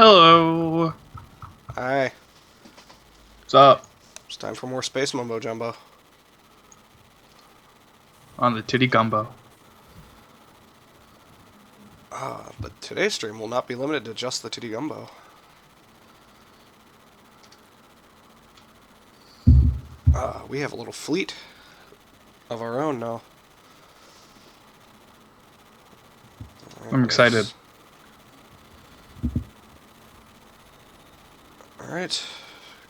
Hello. Aye, What's up? it's time for more space mumbo jumbo. On the Titty Gumbo. But today's stream will not be limited to just the Titty Gumbo. We have a little fleet of our own now. I'm excited. Alright,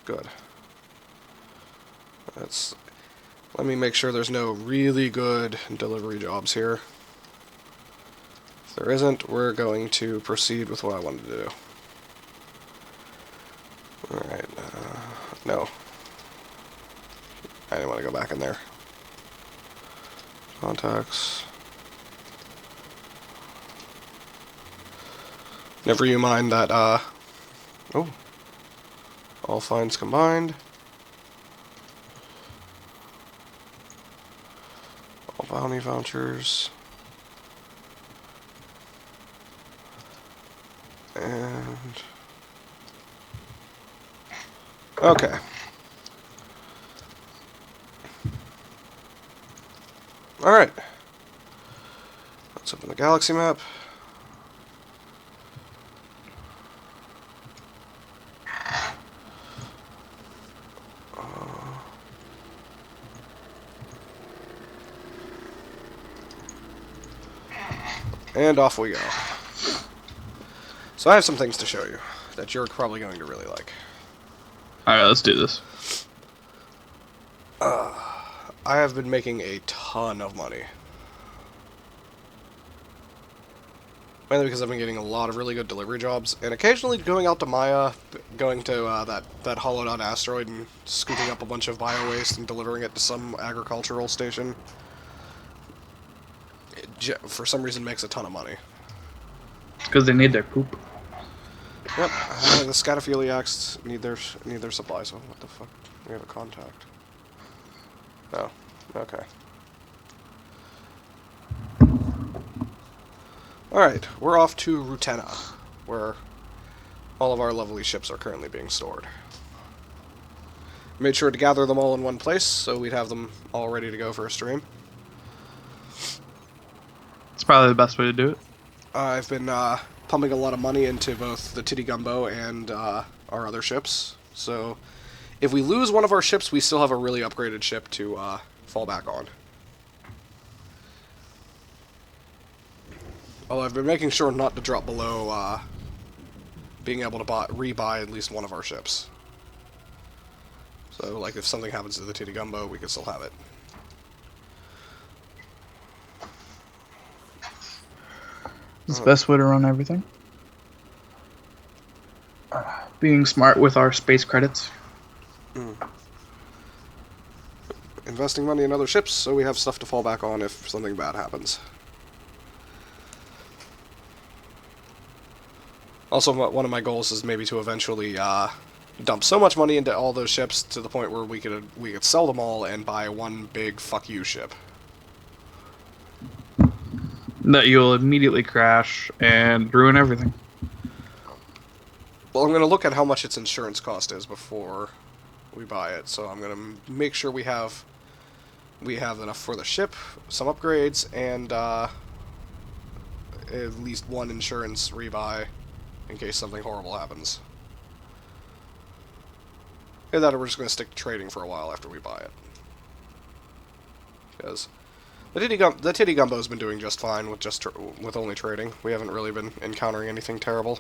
good. Let me make sure there's no really good delivery jobs here. If there isn't, we're going to proceed with what I wanted to do. Alright, no. I didn't want to go back in there. Contacts. Never you mind that, oh. All finds combined. All bounty vouchers. And... okay. Alright. Let's open the galaxy map. And off we go. So I have some things to show you that you're probably going to really like. Alright, let's do this. I have been making a ton of money. Mainly because I've been getting a lot of really good delivery jobs, and occasionally going out to Maya, going to that hollowed out asteroid and scooping up a bunch of bio-waste and delivering it to some agricultural station. For some reason makes a ton of money. Because they need their poop. Yep, the scatophiliacs need their supply, so what the fuck? We have a contact. Oh, okay. Alright, we're off to Rutena, where all of our lovely ships are currently being stored. Made sure to gather them all in one place, so we'd have them all ready to go for a stream. It's probably the best way to do it. I've been pumping a lot of money into both the Titty Gumbo and our other ships, so if we lose one of our ships, we still have a really upgraded ship to fall back on. Although I've been making sure not to drop below being able to rebuy at least one of our ships. So, like, if something happens to the Titty Gumbo, we could still have it. It's the best way to run everything. Being smart with our space credits. Investing money in other ships, so we have stuff to fall back on if something bad happens. Also, one of my goals is maybe to eventually dump so much money into all those ships to the point where we could sell them all and buy one big fuck you ship. That you'll immediately crash and ruin everything. Well, I'm going to look at how much its insurance cost is before we buy it, so I'm going to make sure we have enough for the ship, some upgrades, and at least one insurance rebuy in case something horrible happens. And that we're just going to stick to trading for a while after we buy it. Because the Titty Gumbo's been doing just fine with only trading. We haven't really been encountering anything terrible.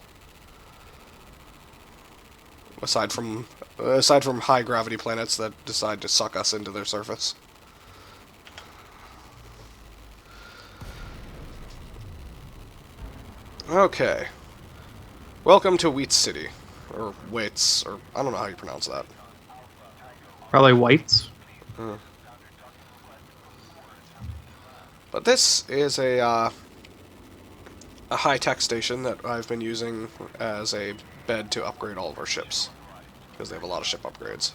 Aside from high gravity planets that decide to suck us into their surface. Okay. Welcome to Wheat City. Or Waits, or I don't know how you pronounce that. Probably whites. But this is a high-tech station that I've been using as a bed to upgrade all of our ships. Because they have a lot of ship upgrades.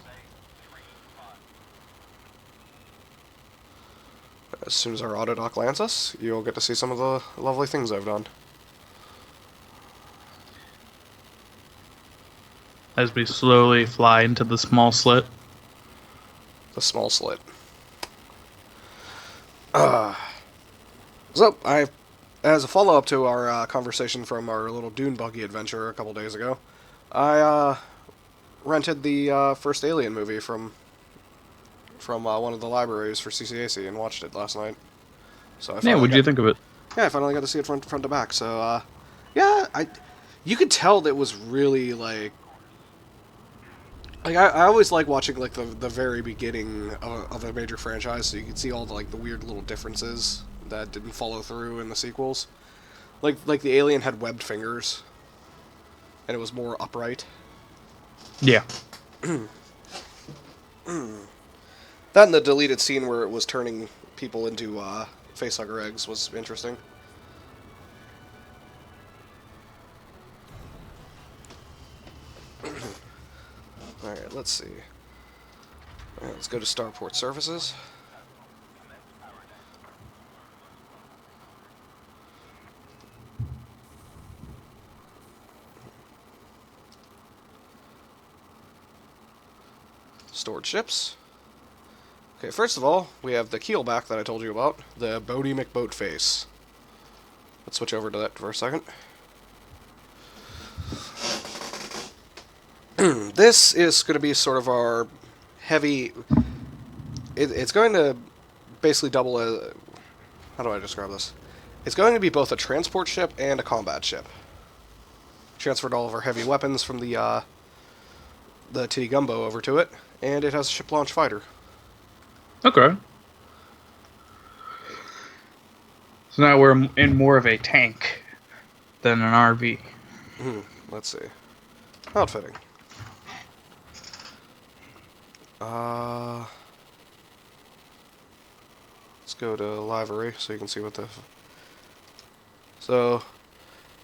As soon as our autodock lands us, you'll get to see some of the lovely things I've done. as we slowly fly into the small slit. The small slit. So, as a follow-up to our conversation from our little dune buggy adventure a couple days ago, I rented the first Alien movie from one of the libraries for CCAC and watched it last night. So I Yeah, finally what'd you think of it? I finally got to see it front to back. So yeah, you could tell that it was really like I always like watching like the very beginning of a major franchise, so you can see all the like the weird little differences that didn't follow through in the sequels. Like the alien had webbed fingers, and it was more upright. Yeah. That and the deleted scene where it was turning people into facehugger eggs was interesting. Alright, let's see. Alright, let's go to Starport Services. Stored ships. Okay, first of all, we have the keelback that I told you about, the Bodie McBoatface. Let's switch over to that for a second. This is going to be sort of our heavy... It's going to basically double as... How do I describe this? It's going to be both a transport ship and a combat ship. Transferred all of our heavy weapons from the Titty Gumbo over to it, and it has a ship launch fighter. Okay. So now we're in more of a tank than an RV. Let's see. Outfitting. Let's go to livery so you can see what the... So,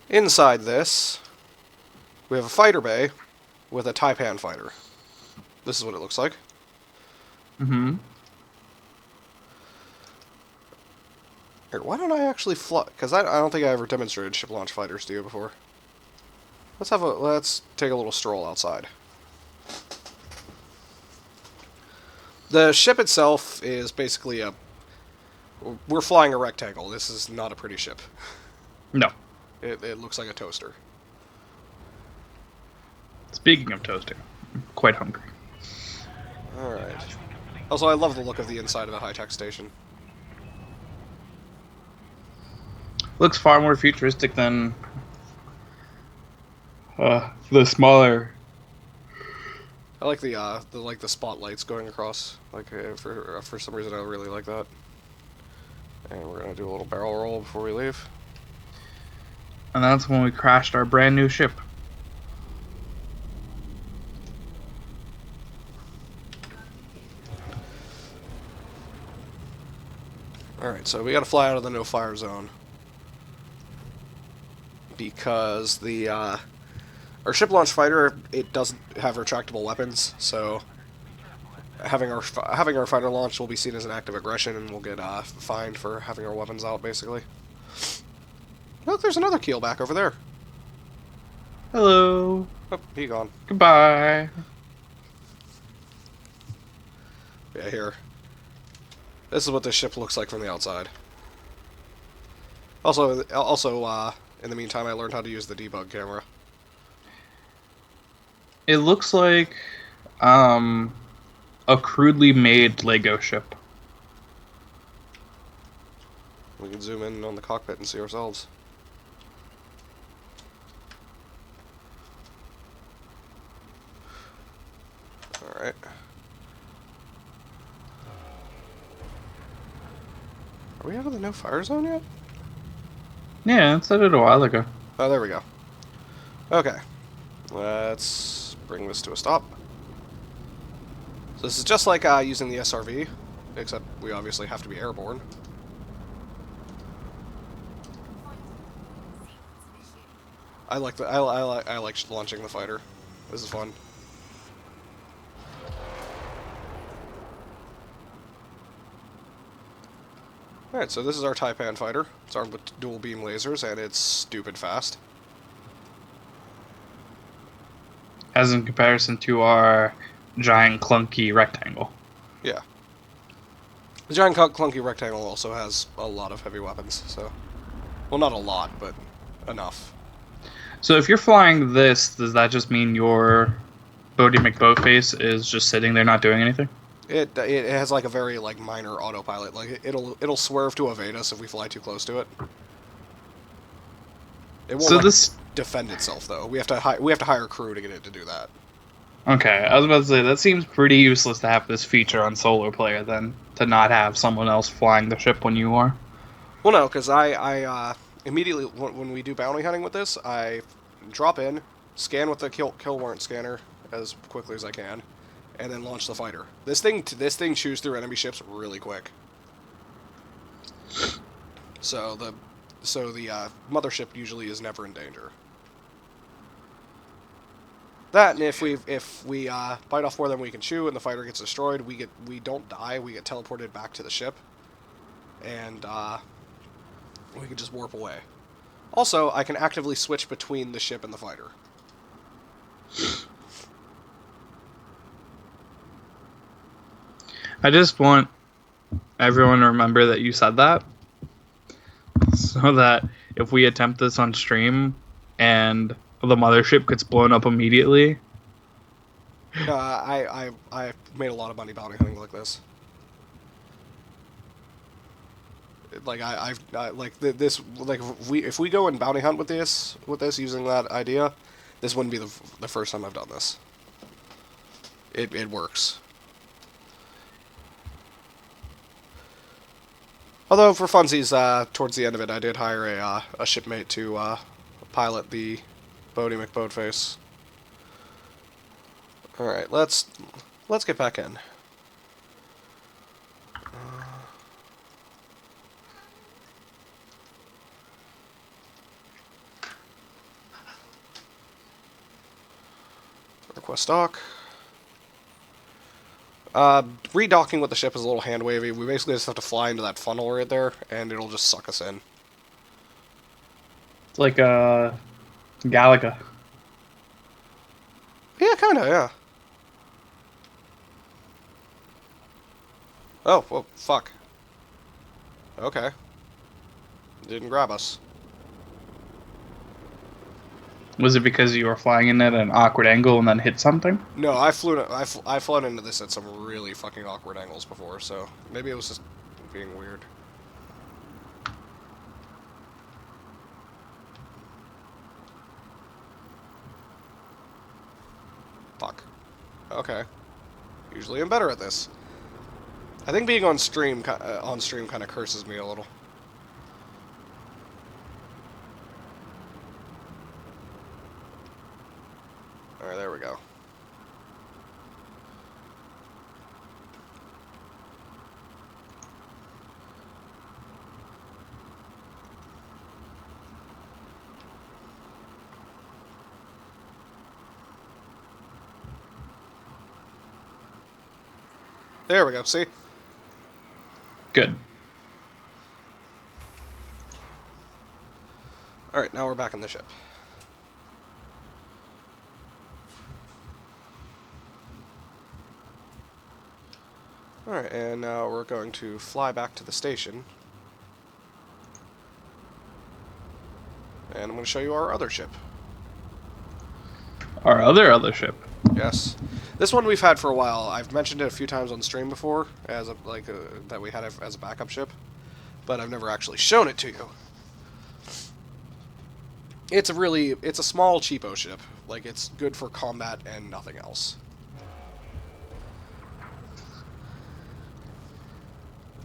inside this, we have a fighter bay with a Taipan fighter. This is what it looks like. Mm-hmm. Here, why don't I actually fly? Because I don't think I ever demonstrated ship launch fighters to you before. Let's take a little stroll outside. The ship itself is basically we're flying a rectangle. This is not a pretty ship. No. It looks like a toaster. Speaking of toasting, I'm quite hungry. Alright. Also, I love the look of the inside of a high-tech station. Looks far more futuristic than the smaller. I like the spotlights going across. For some reason, I really like that. And we're gonna do a little barrel roll before we leave. And that's when we crashed our brand new ship. Alright, so we gotta fly out of the no-fire zone. Because our ship launch fighter, it doesn't have retractable weapons, so having our fighter launch will be seen as an act of aggression, and we'll get fined for having our weapons out, basically. Look, there's another keelback over there. Hello. Oh, he gone. Goodbye. Yeah, here. This is what this ship looks like from the outside. Also, in the meantime, I learned how to use the debug camera. It looks like a crudely made Lego ship. We can zoom in on the cockpit and see ourselves. Alright. Are we out of the no-fire zone yet? Yeah, it said it a while ago. Oh, there we go. Okay. Let's bring this to a stop. So this is just like using the SRV, except we obviously have to be airborne. I like launching the fighter. This is fun. Alright, so this is our Taipan fighter. It's armed with dual beam lasers, and it's stupid fast. as in comparison to our giant clunky rectangle. Yeah. The giant clunky rectangle also has a lot of heavy weapons, so... Well, not a lot, but enough. So if you're flying this, does that just mean your Bodie McBoatface is just sitting there not doing anything? It has like a very like minor autopilot. Like it'll swerve to evade us if we fly too close to it. It won't So like this defend itself though. We have to hire crew to get it to do that. Okay, I was about to say that seems pretty useless to have this feature on solo player then, to not have someone else flying the ship when you are. Well, no, because I immediately when we do bounty hunting with this, I drop in, scan with the kill warrant scanner as quickly as I can, and then launch the fighter. This thing chews through enemy ships really quick. So the mothership usually is never in danger. That, and if we bite off more than we can chew and the fighter gets destroyed, we don't die. We get teleported back to the ship, and we can just warp away. Also, I can actively switch between the ship and the fighter. I just want everyone to remember that you said that, so that if we attempt this on stream and the mothership gets blown up immediately. I made a lot of money bounty hunting like this. Like if we go and bounty hunt with this using that idea, this wouldn't be the first time I've done this. It works. Although for funsies, towards the end of it, I did hire a shipmate to pilot the Bodie McBoatface. All right, let's get back in. Request dock. Redocking with the ship is a little hand wavy. We basically just have to fly into that funnel right there, and it'll just suck us in. It's like Galaga. Yeah, kinda, yeah. Oh, well, fuck. Okay. Didn't grab us. Was it because you were flying in at an awkward angle and then hit something? No, I've flown into this at some really fucking awkward angles before, so maybe it was just being weird. Fuck. Okay. Usually I'm better at this. I think being on stream kind of curses me a little. Alright, there we go. There we go, see? Good. Alright, now we're back in the ship. Alright, and now we're going to fly back to the station. And I'm going to show you our other ship. Our other ship. Yes. This one we've had for a while. I've mentioned it a few times on stream before, as that we had it as a backup ship, but I've never actually shown it to you. It's a small cheapo ship. Like, it's good for combat and nothing else.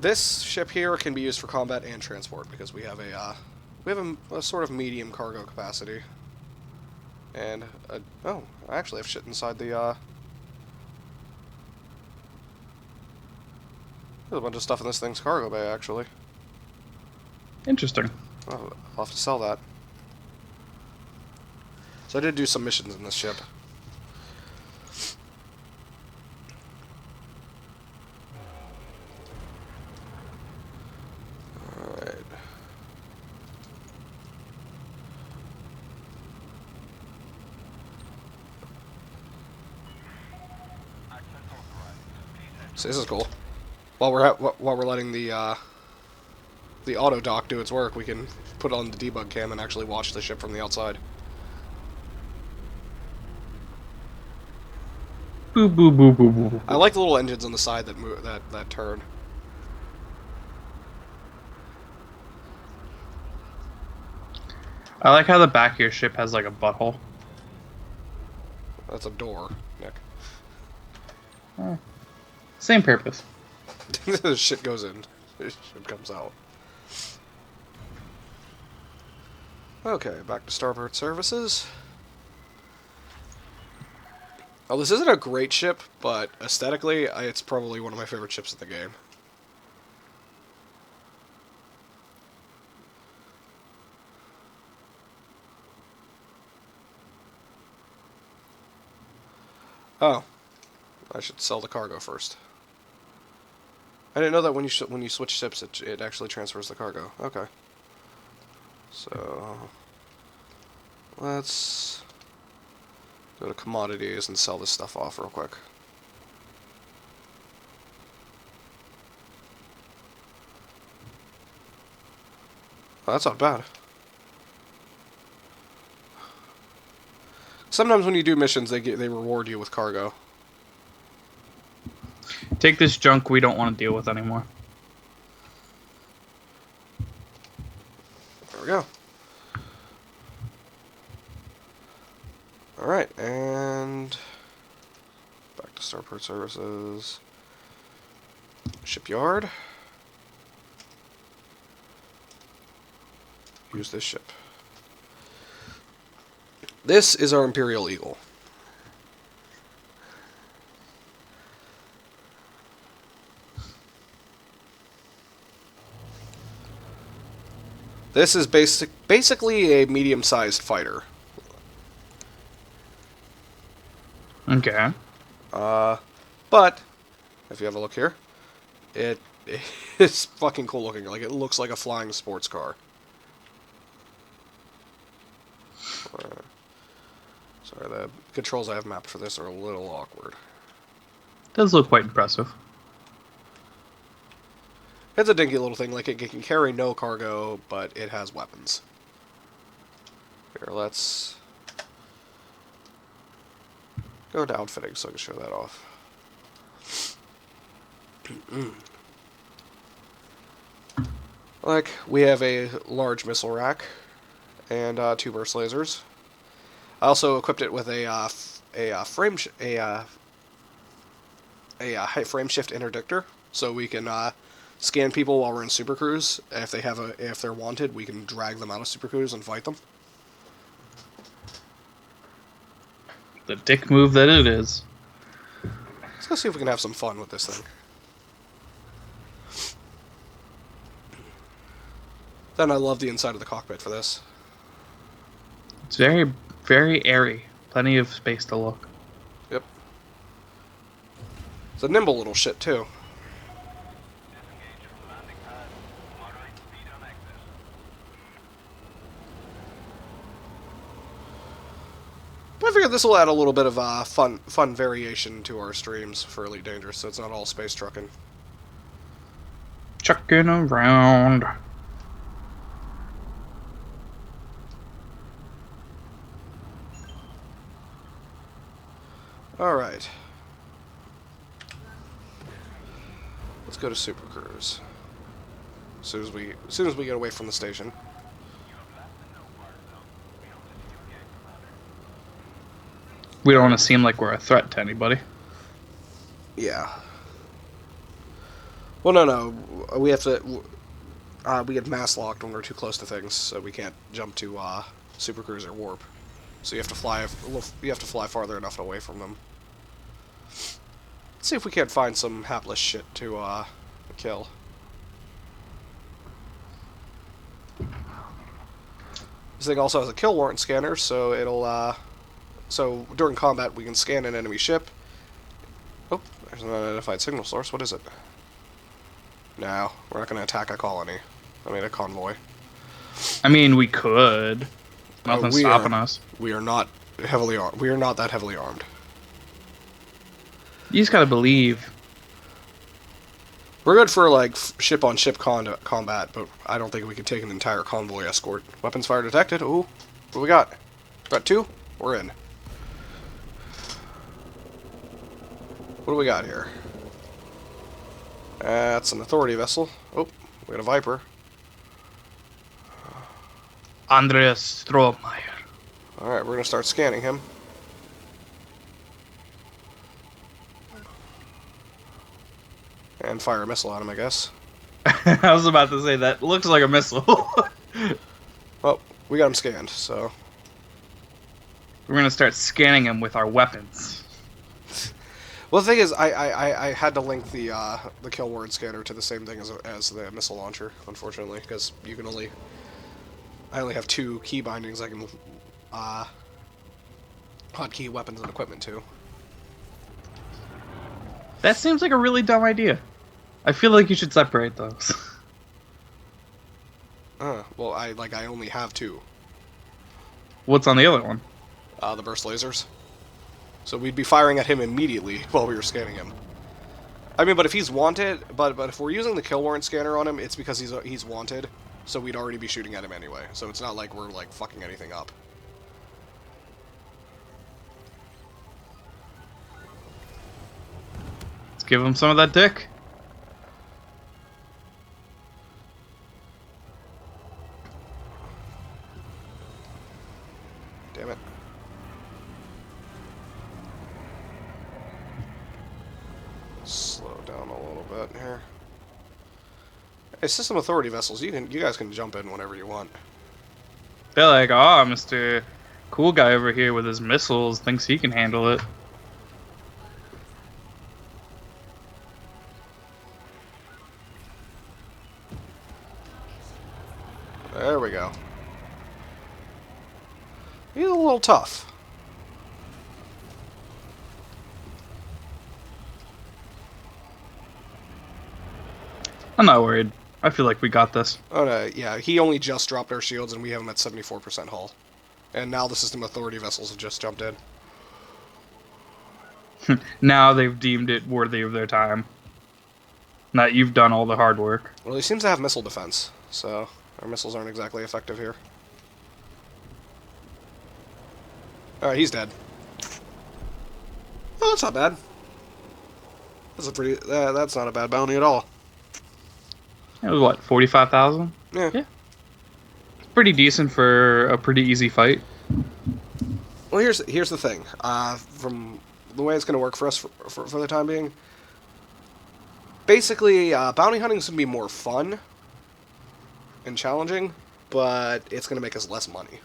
This ship here can be used for combat and transport because we have a sort of medium cargo capacity. And oh, I actually have shit inside the there's a bunch of stuff in this thing's cargo bay actually. Interesting. Oh, I'll have to sell that. So I did do some missions in this ship. Alright. So this is cool. While we're letting the auto dock do its work, we can put on the debug cam and actually watch the ship from the outside. Boo boo boo boo boo. Boo. I like the little engines on the side that move, that turn. I like how the back of your ship has like a butthole. That's a door, Nick. Same purpose. The shit goes in. Shit comes out. Okay, back to starboard services. Oh, this isn't a great ship, but aesthetically, it's probably one of my favorite ships in the game. Oh, I should sell the cargo first. I didn't know that when you switch ships, it actually transfers the cargo. Okay. So let's go to commodities and sell this stuff off real quick. Well, that's not bad. Sometimes when you do missions, they reward you with cargo. Take this junk we don't want to deal with anymore. There we go. Alright, and back to starport services. Shipyard. Use this ship. This is our Imperial Eagle. This is basically a medium-sized fighter. Okay. But if you have a look here, it is fucking cool looking. Like, it looks like a flying sports car. Sorry, the controls I have mapped for this are a little awkward. Does look quite impressive. It's a dinky little thing. Like, it can carry no cargo, but it has weapons. Here, let's go to outfitting so I can show that off. Like, we have a large missile rack and 2 burst lasers. I also equipped it with a frame shift interdictor, so we can scan people while we're in Super Cruise. If they're wanted, we can drag them out of Super Cruise and fight them. The dick move that it is. Let's go see if we can have some fun with this thing. Then I love the inside of the cockpit for this. It's very, very airy. Plenty of space to look. Yep. It's a nimble little shit, too. But I figured this will add a little bit of fun variation to our streams for Elite Dangerous, so it's not all space trucking. Chucking around. Alright. Let's go to Super Cruise. As soon as we get away from the station. We don't want to seem like we're a threat to anybody. Yeah. Well, no. We have to. We get mass locked when we're too close to things, so we can't jump to Super Cruise or warp. So you have to fly. You have to fly farther enough away from them. Let's see if we can't find some hapless shit to kill. This thing also has a kill warrant scanner, so it'll. So during combat, we can scan an enemy ship. Oh, there's an unidentified signal source. What is it? No, we're not going to attack a colony. I mean, a convoy. I mean, we could. Nothing's stopping us. We are not heavily armed. We are not that heavily armed. You just gotta believe. We're good for like ship-on-ship combat, but I don't think we could take an entire convoy escort. Weapons fire detected. Ooh, what do we got? Got 2? We're in. What do we got here? That's an authority vessel. Oh, we got a Viper. Andreas Strohmeyer. Alright, we're gonna start scanning him. And fire a missile at him, I guess. I was about to say that looks like a missile. Well, we got him scanned, so... We're gonna start scanning him with our weapons. Well, the thing is, I had to link the kill word scanner to the same thing as the missile launcher, unfortunately, because you can only... I only have 2 key bindings I can hotkey weapons and equipment to. That seems like a really dumb idea. I feel like you should separate those. Well, I only have 2. What's on the other one? The burst lasers. So we'd be firing at him immediately while we were scanning him. I mean, but if he's wanted, but if we're using the kill warrant scanner on him, it's because he's wanted. So we'd already be shooting at him anyway. So it's not like we're like fucking anything up. Let's give him some of that dick. Damn it. Slow down a little bit here. Hey, system authority vessels, you guys can jump in whenever you want. They're like, oh, Mr. Cool guy over here with his missiles thinks he can handle it. There we go. He's a little tough. I'm not worried. I feel like we got this. Oh no, yeah, he only just dropped our shields and we have him at 74% hull. And now the system authority vessels have just jumped in. Now they've deemed it worthy of their time. That you've done all the hard work. Well, he seems to have missile defense, so our missiles aren't exactly effective here. Alright, he's dead. Oh, that's not bad. That's a pretty... that's not a bad bounty at all. It was what, 45,000? Yeah. It's pretty decent for a pretty easy fight. Well, here's the thing. From the way it's going to work for us for the time being, basically, bounty hunting is going to be more fun and challenging, but it's going to make us less money.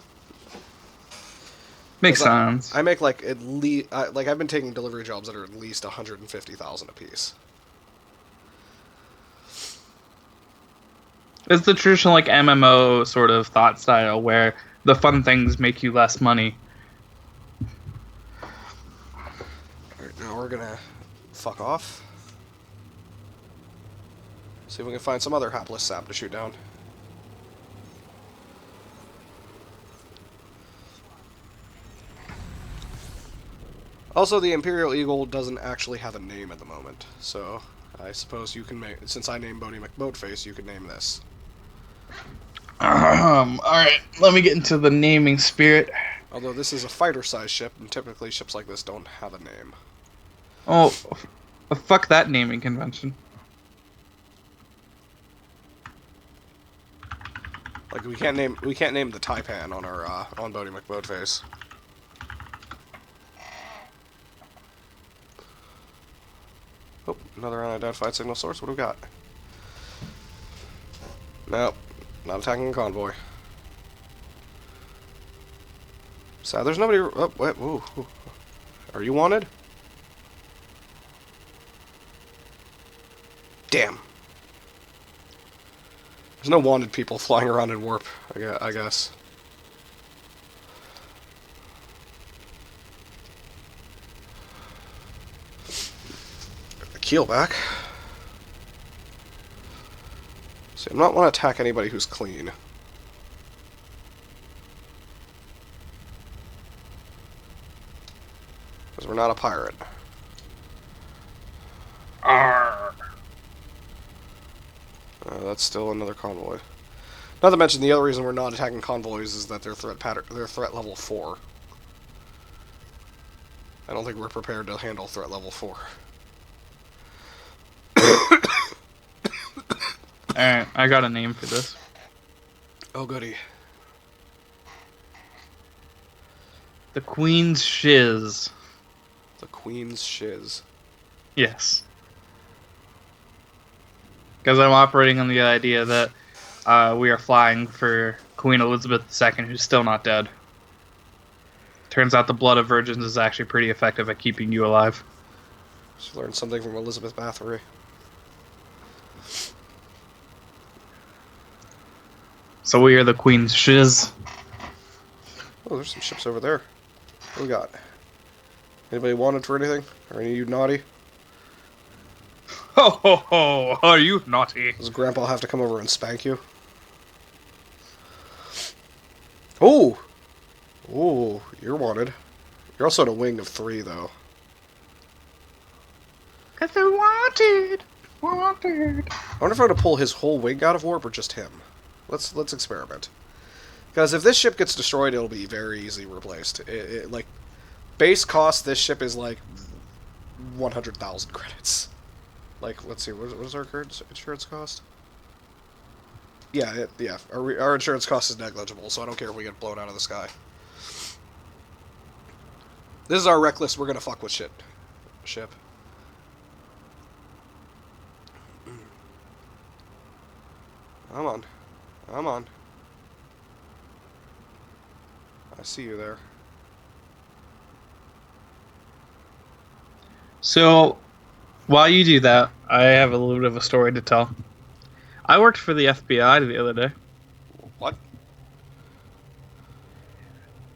Makes sense. I make like at least like I've been taking delivery jobs that are at least 150,000 a piece. It's the traditional like MMO sort of thought style where the fun things make you less money. Alright, now we're gonna fuck off. See if we can find some other hapless sap to shoot down. Also, the Imperial Eagle doesn't actually have a name at the moment, so I suppose you can make, since I named Bodie McBoatface, you could name this. Alright, let me get into the naming spirit. Although this is a fighter-sized ship, and typically ships like this don't have a name. Oh, fuck that naming convention. Like we can't name the Taipan on our on Bodie McBoatface. Oh, another unidentified signal source. What do we got? Nope, not attacking a convoy. Sad, there's nobody. Oh, wait, ooh. Are you wanted? Damn. There's no wanted people flying around in warp, I guess. Get the keel back. See, I'm not want to attack anybody who's clean. Because we're not a pirate. Arr. That's still another convoy. Not to mention, the other reason we're not attacking convoys is that they're threat level 4. I don't think we're prepared to handle threat level 4. Alright, I got a name for this. Oh, goody. The Queen's Shiz. The Queen's Shiz. Yes. Because I'm operating on the idea that we are flying for Queen Elizabeth II, who's still not dead. Turns out the blood of virgins is actually pretty effective at keeping you alive. She learned something from Elizabeth Bathory. So we are the Queen's Shiz. Oh, there's some ships over there. What do we got? Anybody wanted for anything? Or any of you naughty? Ho ho ho! Are you naughty? Does Grandpa have to come over and spank you? Oh! Oh, you're wanted. You're also at a wing of 3, though. Cause they're wanted. Wanted. I wonder if I'm gonna pull his whole wing out of warp or just him. Let's experiment. Because if this ship gets destroyed, it'll be very easily replaced. Like, base cost, this ship is like 100,000 credits. Like, let's see, what is our current insurance cost? Yeah, our insurance cost is negligible, so I don't care if we get blown out of the sky. This is our reckless, we're gonna fuck with shit. Ship. Come on. Come on. I see you there. So, while you do that, I have a little bit of a story to tell. I worked for the FBI the other day. What?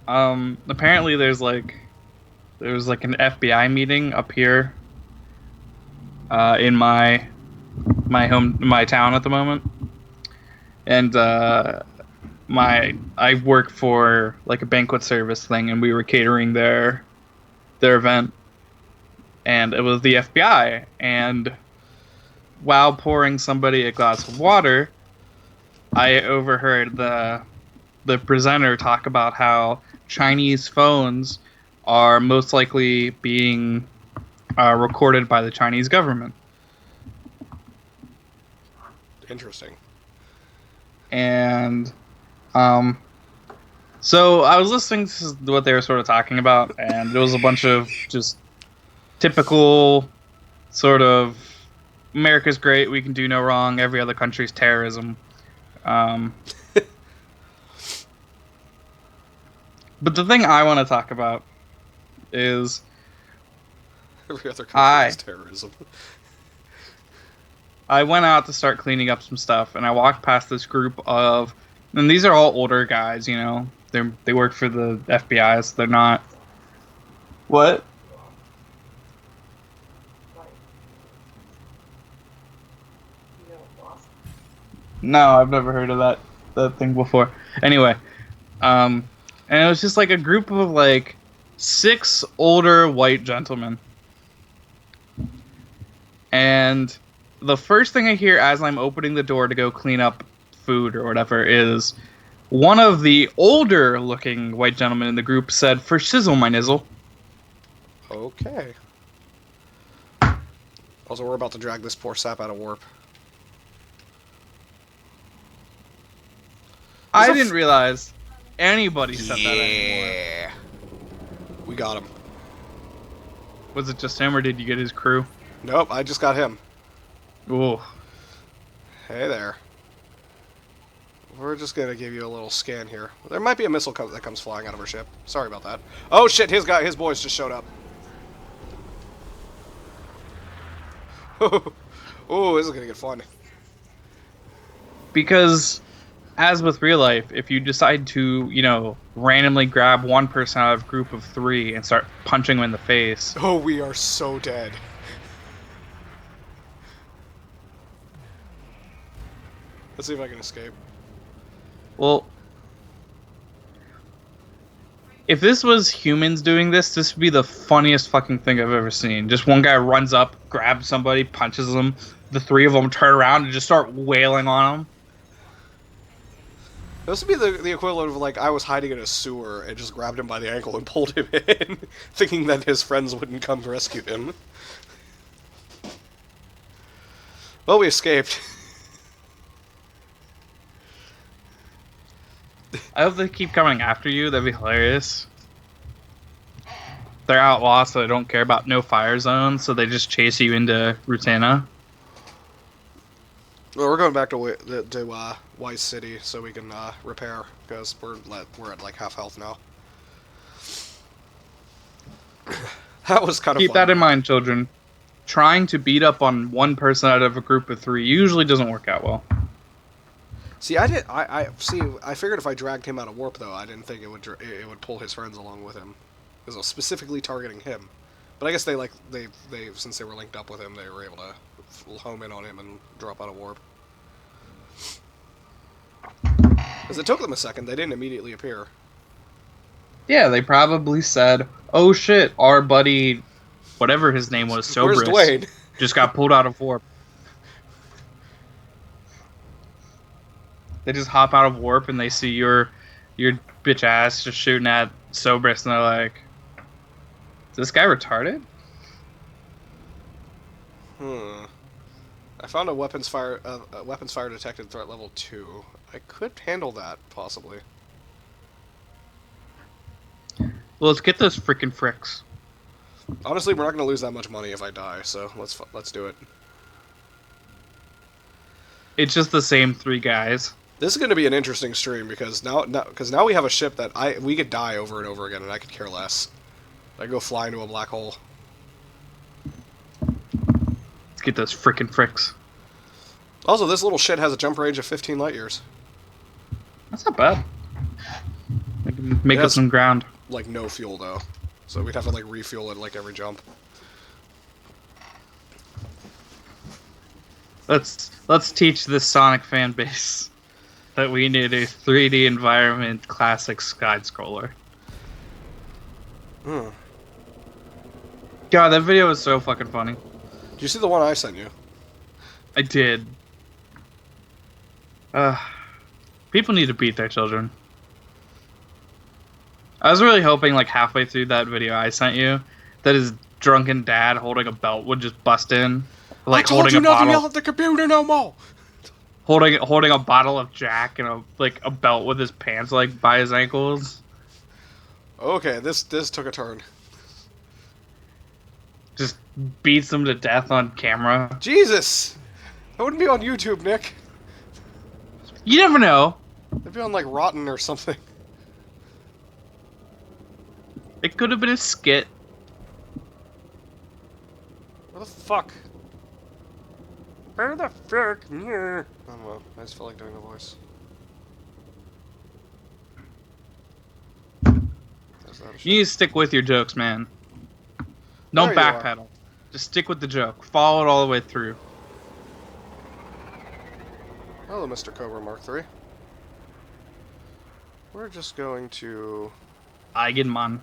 Apparently there was like an FBI meeting up here in my town at the moment. And I work for like a banquet service thing, and we were catering their event. And it was the FBI, and while pouring somebody a glass of water, I overheard the presenter talk about how Chinese phones are most likely being recorded by the Chinese government. Interesting. And so I was listening to what they were sort of talking about, and there was a bunch of just typical sort of America's great, we can do no wrong, every other country's terrorism. But the thing I want to talk about is every other country is terrorism. I went out to start cleaning up some stuff, and I walked past this group of, and these are all older guys, you know, they work for the FBI, so they're not. What? No, I've never heard of that thing before. Anyway, and it was just like a group of like 6 older white gentlemen. And the first thing I hear as I'm opening the door to go clean up food or whatever is one of the older looking white gentlemen in the group said, "For shizzle, my nizzle." Okay. Also, we're about to drag this poor sap out of warp. I didn't realize anybody said that anymore. Yeah. We got him. Was it just him, or did you get his crew? Nope, I just got him. Ooh. Hey there. We're just gonna give you a little scan here. There might be a missile that comes flying out of our ship. Sorry about that. Oh shit, his boys just showed up. Oh, this is gonna get fun. Because, as with real life, if you decide to, you know, randomly grab one person out of a group of 3 and start punching them in the face... Oh, we are so dead. Let's see if I can escape. Well, If this was humans doing this would be the funniest fucking thing I've ever seen. Just one guy runs up, grabs somebody, punches them. The three of them turn around and just start wailing on him. This would be the equivalent of, like, I was hiding in a sewer and just grabbed him by the ankle and pulled him in, thinking that his friends wouldn't come to rescue him. Well, we escaped. I hope they keep coming after you. That'd be hilarious. They're outlaws, so they don't care about no fire zones, so they just chase you into Rutana. Well, we're going back to Wise City so we can repair, because we're at like half health now. That was kind of Keep fun. that in mind, children. Trying to beat up on one person out of a group of three usually doesn't work out well. See, I figured if I dragged him out of warp, though, I didn't think it would pull his friends along with him, because I was specifically targeting him. But I guess they since they were linked up with him, they were able to home in on him and drop out of warp. Because it took them a second, they didn't immediately appear. Yeah, they probably said, "Oh shit, our buddy, whatever his name was, Where's Sobris, Dwayne? just got pulled out of warp." They just hop out of warp and they see your bitch ass just shooting at Sobris, and they're like, "Is this guy retarded?" I found a weapons fire detected threat level 2. I could handle that possibly. Well, let's get those freaking fricks. Honestly, we're not going to lose that much money if I die, so let's do it. It's just the same three guys. This is going to be an interesting stream because now we have a ship that we could die over and over again, and I could care less. I go fly into a black hole. Let's get those freaking fricks. Also, this little shit has a jump range of 15 light years. That's not bad. Make up some ground. Like no fuel though, so we'd have to like refuel it like every jump. Let's teach this Sonic fan base that we need a 3D environment classic side scroller. God, that video was so fucking funny. Did you see the one I sent you? I did. People need to beat their children. I was really hoping, like, halfway through that video I sent you, that his drunken dad holding a belt would just bust in. Like, I told you not to yell at the computer no more! Holding a bottle of Jack and a belt with his pants, like, by his ankles. Okay, this took a turn. Just beats him to death on camera. Jesus! That wouldn't be on YouTube, Nick. You never know. It'd be on, like, Rotten or something. It could have been a skit. What the fuck? Where the fuck? Yeah. I don't know. I just feel like doing a voice. You need to stick with your jokes, man. Don't backpedal. Just stick with the joke. Follow it all the way through. Hello, Mr. Cobra Mark III. We're just going to... Eigenmann.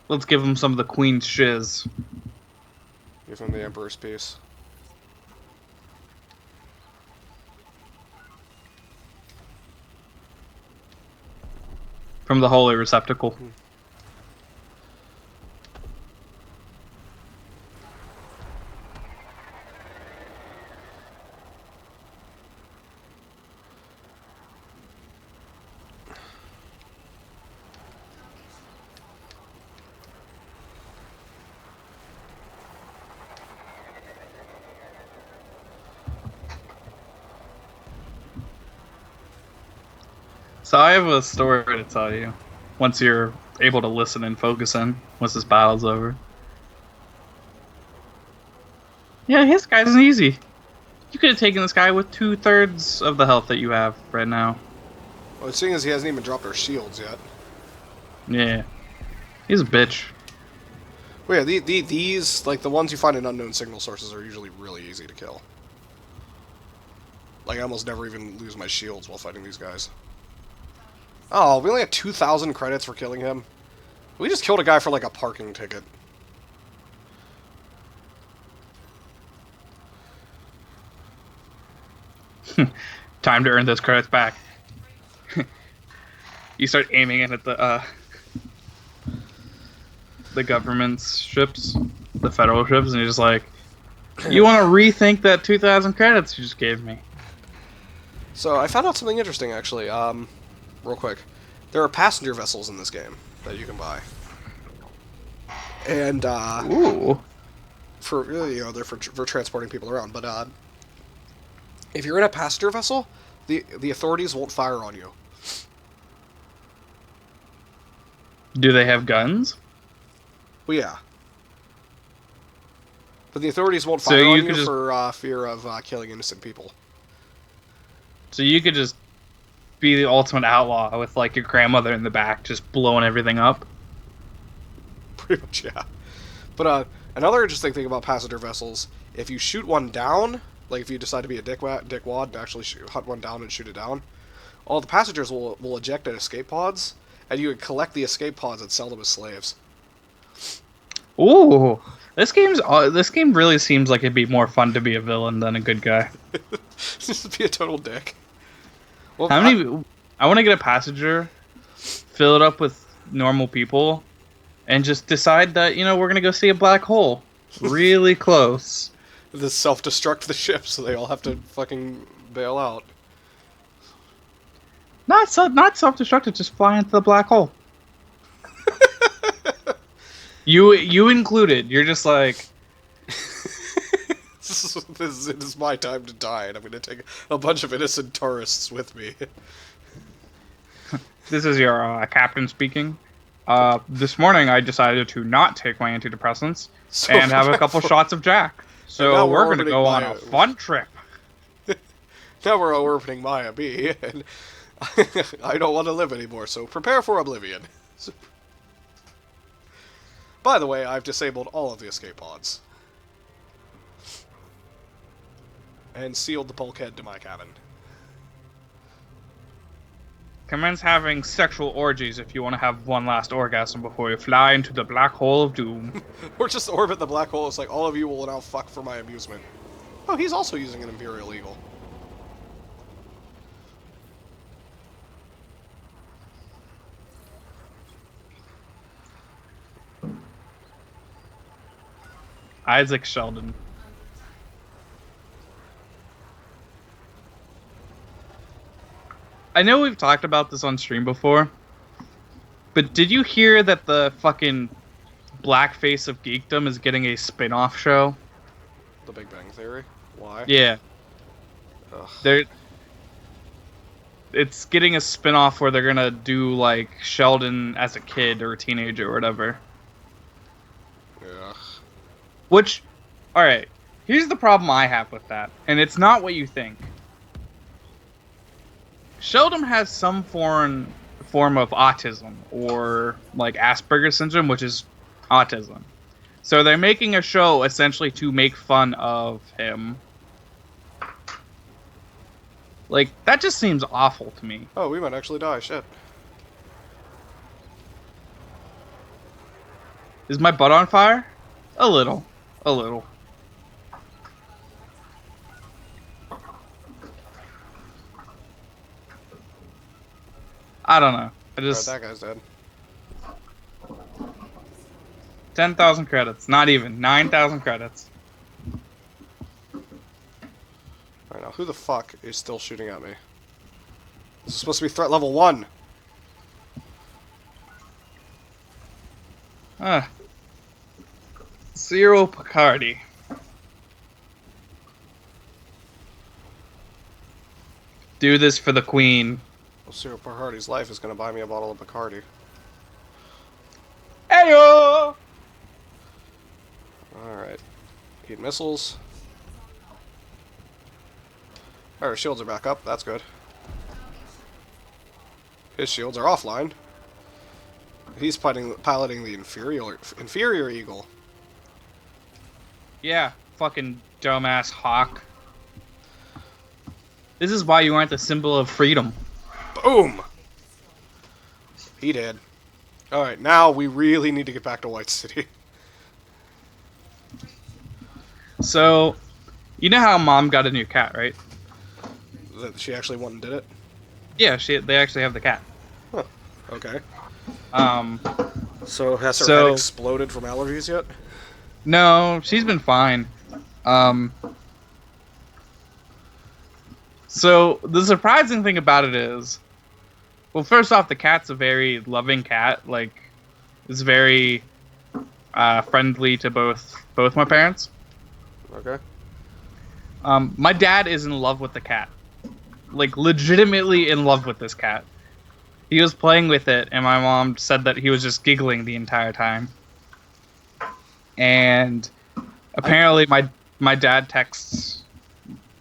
Let's give him some of the Queen's shiz. Give him the Emperor's piece. From the Holy Receptacle. So I have a story to tell you. Once you're able to listen and focus in, once this battle's over. Yeah, his guy's easy. You could have taken this guy with 2/3 of the health that you have right now. Well, seeing as he hasn't even dropped our shields yet. Yeah. He's a bitch. Well, yeah, these, like, the ones you find in unknown signal sources are usually really easy to kill. Like, I almost never even lose my shields while fighting these guys. Oh, we only had 2,000 credits for killing him. We just killed a guy for like a parking ticket. Time to earn those credits back. You start aiming it at the government's ships, the federal ships, and you're just like, you want to rethink that 2,000 credits you just gave me. So I found out something interesting, actually. Real quick, there are passenger vessels in this game that you can buy, and Ooh. they're for transporting people around. But if you're in a passenger vessel, the authorities won't fire on you. Do they have guns? Well, yeah. But the authorities won't fire on you for fear of killing innocent people. So you could just be the ultimate outlaw with like your grandmother in the back, just blowing everything up. Pretty much, yeah. But another interesting thing about passenger vessels, if you shoot one down, like if you decide to be a dickwad and actually hunt one down and shoot it down, all the passengers will eject at escape pods, and you can collect the escape pods and sell them as slaves. Ooh, this game really seems like it'd be more fun to be a villain than a good guy. Just be a total dick. Well, How many? I want to get a passenger, fill it up with normal people, and just decide that we're gonna go see a black hole, really close. The self-destruct the ship, so they all have to fucking bail out. Not self-destructive, just fly into the black hole. You included. You're just like, This is my time to die, and I'm going to take a bunch of innocent tourists with me. this is your captain speaking. This morning I decided to not take my antidepressants and have a couple shots of Jack. So we're going to go on a fun trip. Now we're opening Maya B, and I don't want to live anymore, so prepare for oblivion. By the way, I've disabled all of the escape pods. And sealed the bulkhead to my cabin. Commence having sexual orgies if you want to have one last orgasm before you fly into the black hole of doom. Or just orbit the black hole. It's like, all of you will now fuck for my amusement. Oh, he's also using an Imperial Eagle. Isaac Sheldon. I know we've talked about this on stream before, but did you hear that the fucking blackface of geekdom is getting a spin-off show? The Big Bang Theory? Why? Yeah. Ugh. It's getting a spin-off where they're gonna do like Sheldon as a kid or a teenager or whatever. Yeah. Which, alright, here's the problem I have with that, and it's not what you think. Sheldon has some form of autism, or like Asperger's syndrome, which is autism. So they're making a show essentially to make fun of him. Like, that just seems awful to me. Oh, we might actually die. Shit. Is my butt on fire? A little. A little. I don't know. I just... Right, that guy's dead. 10,000 credits. Not even. 9,000 credits. Alright, now who the fuck is still shooting at me? This is supposed to be threat level 1. Zero Picardi. Do this for the queen. Well, Cyril Bacardi's life is going to buy me a bottle of Bacardi. Heyo! Alright. 8 missiles. Alright, shields are back up. That's good. His shields are offline. He's piloting the inferior Eagle. Yeah, fucking dumbass hawk. This is why you aren't the symbol of freedom. Boom! He did. Alright, now we really need to get back to White City. So, you know how mom got a new cat, right? That she actually went and did it? Yeah, they actually have the cat. Huh. Okay. Um, So, has her head so exploded from allergies yet? no, she's been fine. Um, so the surprising thing about it is, well, first off, the cat's a very loving cat. Like, it's very friendly to both my parents. Okay. My dad is in love with the cat, like legitimately in love with this cat. He was playing with it, and my mom said that he was just giggling the entire time. And apparently, my dad texts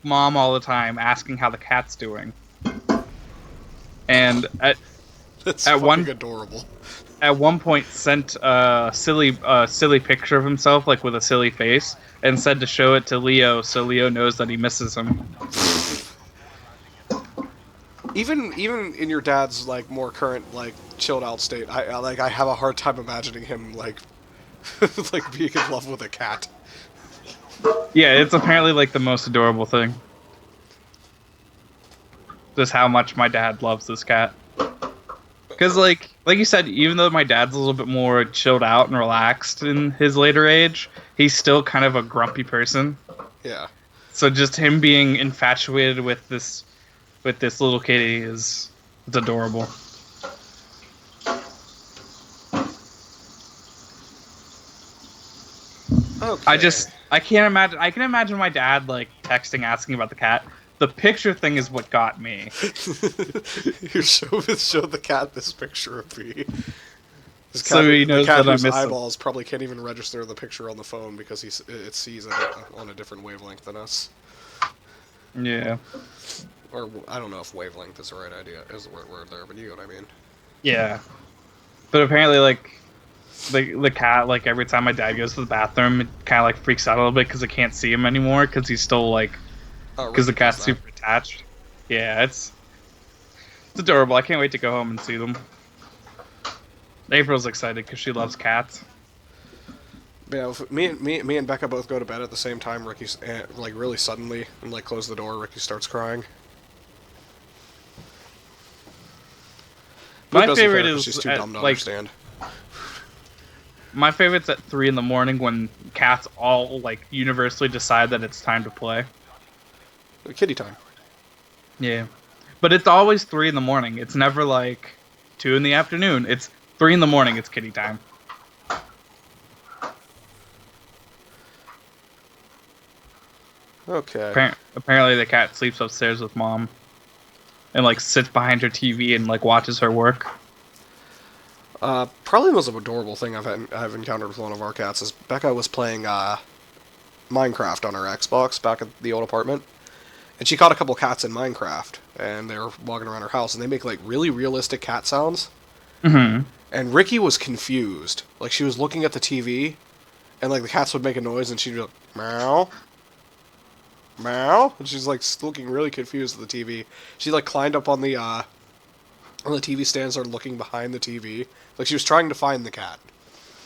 mom all the time asking how the cat's doing. And That's at fucking one adorable. at one point sent a silly picture of himself, like with a silly face, and said to show it to Leo so Leo knows that he misses him. Even in your dad's like more current like chilled out state, I have a hard time imagining him like like being in love with a cat. Yeah, it's apparently like the most adorable thing. Just how much my dad loves this cat. Because like you said, even though my dad's a little bit more chilled out and relaxed in his later age, he's still kind of a grumpy person. Yeah. So just him being infatuated with this little kitty it's adorable. Okay. I can't imagine. I can imagine my dad like texting asking about the cat. The picture thing is what got me. You show the cat this picture of me. This cat, So he the knows cat that I whose miss him. eyeballs probably can't even register the picture on the phone because it sees it on a different wavelength than us. Yeah. Or I don't know if wavelength is the right idea, is the right word there, but you know what I mean. Yeah. But apparently, like the cat, like every time my dad goes to the bathroom, it kind of like freaks out a little bit because it can't see him anymore because he's still like Oh, because the Ricky does cat's that. super attached. Yeah, it's adorable. I can't wait to go home and see them. April's excited because she loves cats. Yeah, if me and Becca both go to bed at the same time. Ricky's like really suddenly and like close the door. Ricky starts crying. Blue My doesn't favorite care 'cause is she's too dumb to like understand. my favorite's at 3 in the morning when cats all like universally decide that it's time to play. Kitty time. Yeah, but it's always 3 in the morning. It's never like 2 in the afternoon. It's 3 in the morning. It's kitty time. Okay. Apparently, the cat sleeps upstairs with mom and like sits behind her TV and like watches her work. Probably the most adorable thing I've encountered with one of our cats is Becca was playing Minecraft on her Xbox back at the old apartment, and she caught a couple cats in Minecraft, and they were walking around her house, and they make like really realistic cat sounds. Mm-hmm. And Ricky was confused, like she was looking at the TV, and like the cats would make a noise, and she'd be like meow, meow, and she's like looking really confused at the TV. She like climbed up on the TV stand, started looking behind the TV, like she was trying to find the cat.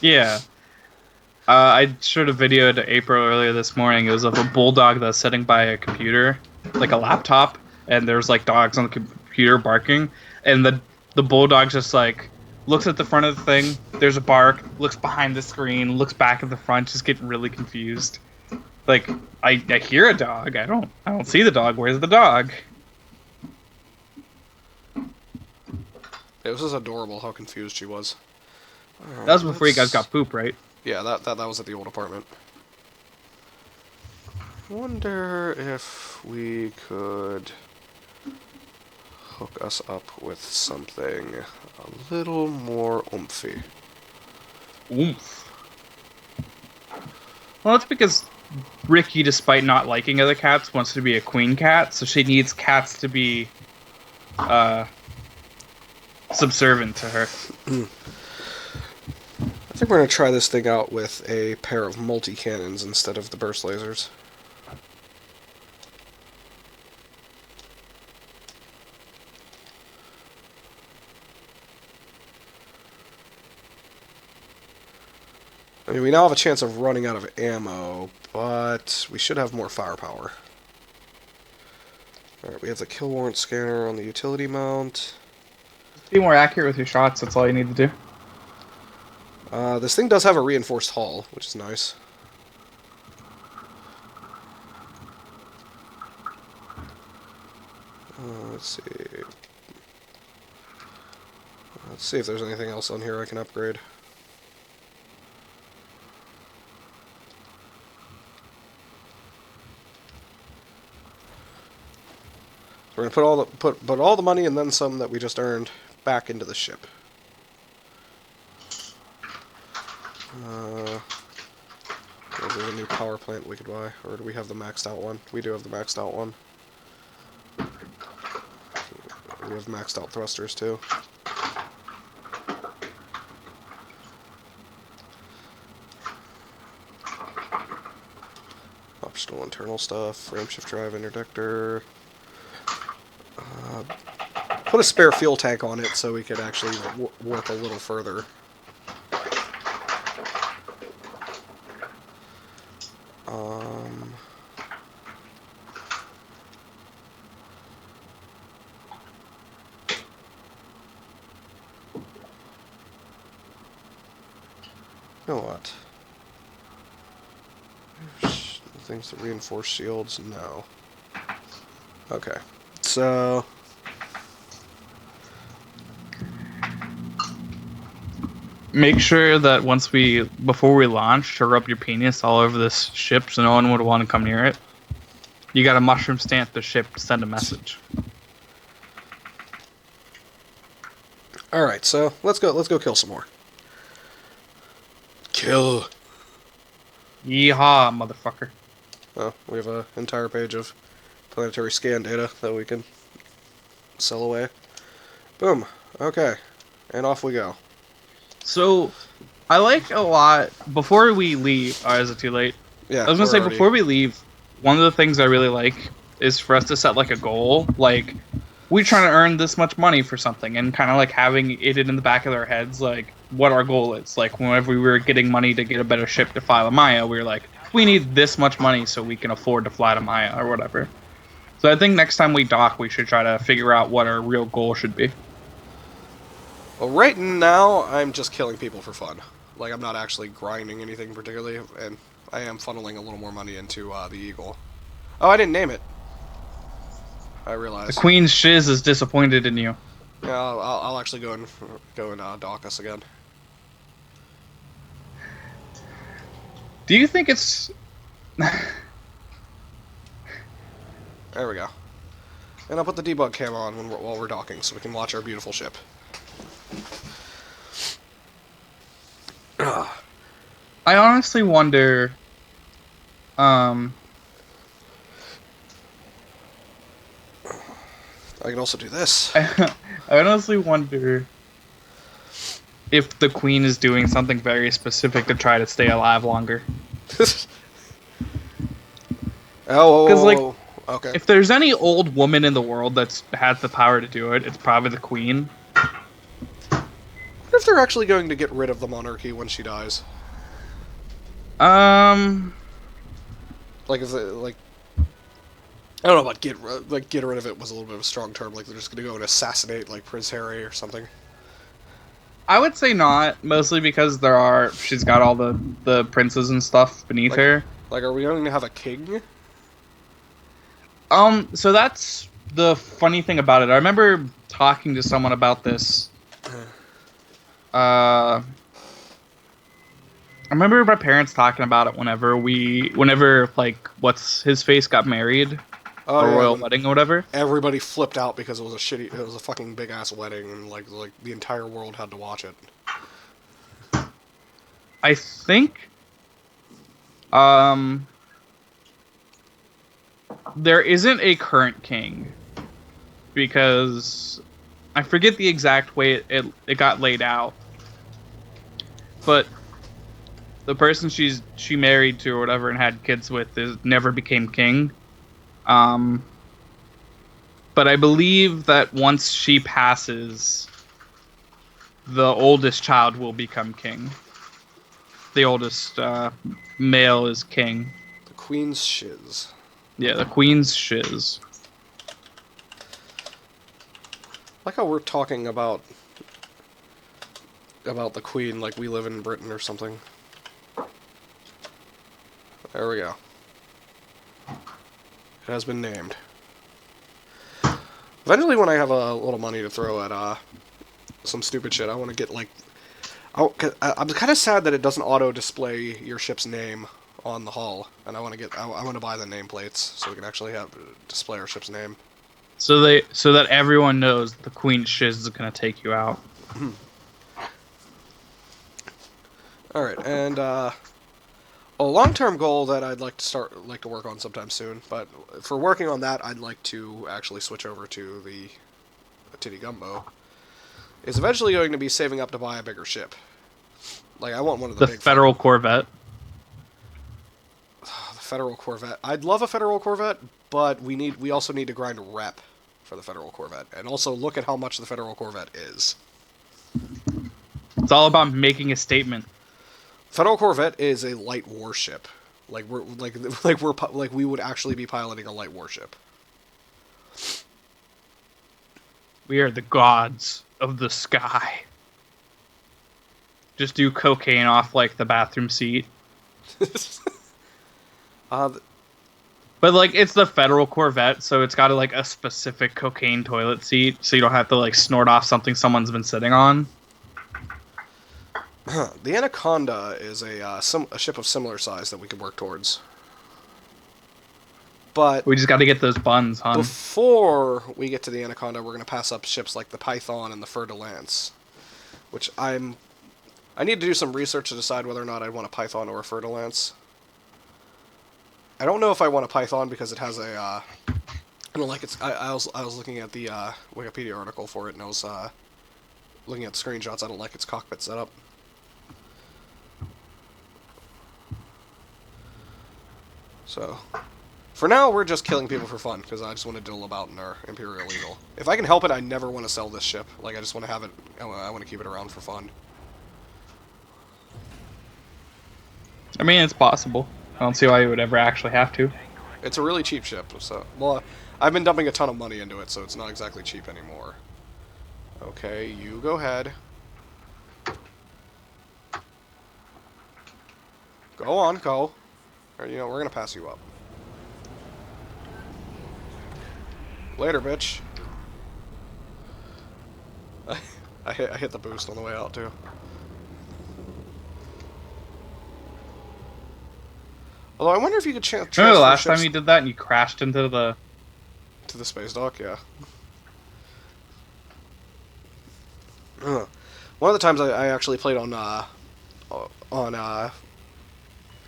Yeah. I showed a video to April earlier this morning. It was of a bulldog that's sitting by a computer, like a laptop, and there's like dogs on the computer barking, and the bulldog just like looks at the front of the thing. There's a bark. Looks behind the screen. Looks back at the front. Just getting really confused. Like I hear a dog. I don't see the dog. Where's the dog? It was just adorable how confused she was. That was before you guys got poop, right? Yeah, that was at the old apartment. Wonder if we could hook us up with something a little more oomphy. Oomph. Well, that's because Ricky, despite not liking other cats, wants to be a queen cat, so she needs cats to be subservient to her. I think we're going to try this thing out with a pair of multi-cannons instead of the burst lasers. I mean, we now have a chance of running out of ammo, but we should have more firepower. Alright, we have the kill warrant scanner on the utility mount. Be more accurate with your shots, that's all you need to do. This thing does have a reinforced hull, which is nice. Let's see. Let's see if there's anything else on here I can upgrade. We're gonna put all the money and then some that we just earned back into the ship. Is there a new power plant we could buy, or do we have the maxed out one? We do have the maxed out one. We have maxed out thrusters too. Optional internal stuff, ramshift drive, interdictor. Put a spare fuel tank on it so we could actually work a little further. You know what? Things that reinforce shields? No. Okay. So... make sure that before we launch, to rub your penis all over this ship so no one would want to come near it. You gotta mushroom stamp the ship to send a message. Alright, so let's go kill some more. Kill. Yeehaw, motherfucker. Oh, we have an entire page of planetary scan data that we can sell away. Boom. Okay. And off we go. So, I like a lot... Before we leave... Oh, is it too late? Yeah, I was gonna say, before we leave, one of the things I really like is for us to set, like, a goal. Like, we're trying to earn this much money for something, and kind of, like, having it in the back of our heads, like, what our goal is. Like, whenever we were getting money to get a better ship to fly to Maya, we were like, we need this much money so we can afford to fly to Maya, or whatever. So I think next time we dock, we should try to figure out what our real goal should be. Well, right now, I'm just killing people for fun. Like, I'm not actually grinding anything particularly, and I am funneling a little more money into the Eagle. Oh, I didn't name it. I realized. The Queen's Shiz is disappointed in you. Yeah, I'll actually go and dock us again. Do you think it's... There we go. And I'll put the debug cam on while we're docking so we can watch our beautiful ship. I honestly wonder... I can also do this. I honestly wonder if the Queen is doing something very specific to try to stay alive longer. Oh, like, okay. if there's any old woman in the world that's has the power to do it, it's probably the Queen. What if they're actually going to get rid of the monarchy when she dies? Um, Like, if they, like, I don't know about get rid of it was a little bit of a strong term. Like, they're just gonna go and assassinate, like, Prince Harry or something. I would say not, mostly because she's got all the princes and stuff beneath her. Like, are we going to have a king? So that's the funny thing about it. I remember talking to someone about this. I remember my parents talking about it whenever like what's his face got married, Oh, a yeah, royal wedding or whatever. Everybody flipped out because it was a fucking big ass wedding, and like the entire world had to watch it. I think, there isn't a current king because I forget the exact way it got laid out, but the person she married to or whatever and had kids with never became king. But I believe that once she passes, the oldest child will become king. the oldest male is king. The Queen's shiz. Yeah, the queen's shiz. Like how we're talking about the Queen like we live in Britain or something. There we go. It has been named. Eventually, when I have a little money to throw at some stupid shit, I want to get like. I'm kind of sad that it doesn't auto display your ship's name on the hull, and I want to get. I want to buy the nameplates so we can actually have display our ship's name. So that everyone knows the queen's shiz is gonna take you out. All right, and a long-term goal that I'd like to work on sometime soon. But for working on that, I'd like to actually switch over to the Titty Gumbo. Is eventually going to be saving up to buy a bigger ship. Like I want one of the big Federal Corvette. The Federal Corvette. I'd love a Federal Corvette, but we also need to grind a rep for the Federal Corvette, and also look at how much the Federal Corvette is. It's all about making a statement. Federal Corvette is a light warship. We would actually be piloting a light warship. We are the gods of the sky. Just do cocaine off like the bathroom seat. But like it's the Federal Corvette, so it's got a specific cocaine toilet seat, so you don't have to like snort off something someone's been sitting on. The Anaconda is a ship of similar size that we could work towards. But we just got to get those buns, hon. Before we get to the Anaconda, we're going to pass up ships like the Python and the Fer de Lance, which I need to do some research to decide whether or not I want a Python or a Fer de Lance. I don't know if I want a Python because it has a I don't like it's. I was looking at the Wikipedia article for it, and I was looking at the screenshots. I don't like its cockpit setup. So, for now, we're just killing people for fun, because I just want to diddle about in our Imperial Eagle. If I can help it, I never want to sell this ship. Like, I just want to have it, I want to keep it around for fun. I mean, it's possible. I don't see why you would ever actually have to. It's a really cheap ship, so... Well, I've been dumping a ton of money into it, so it's not exactly cheap anymore. Okay, you go ahead. Go on, go. Or, we're gonna pass you up. Later, bitch. I hit the boost on the way out, too. Although, I wonder if you could transfer Remember the last ships time you did that and you crashed into the... to the space dock? Yeah. One of the times I actually played on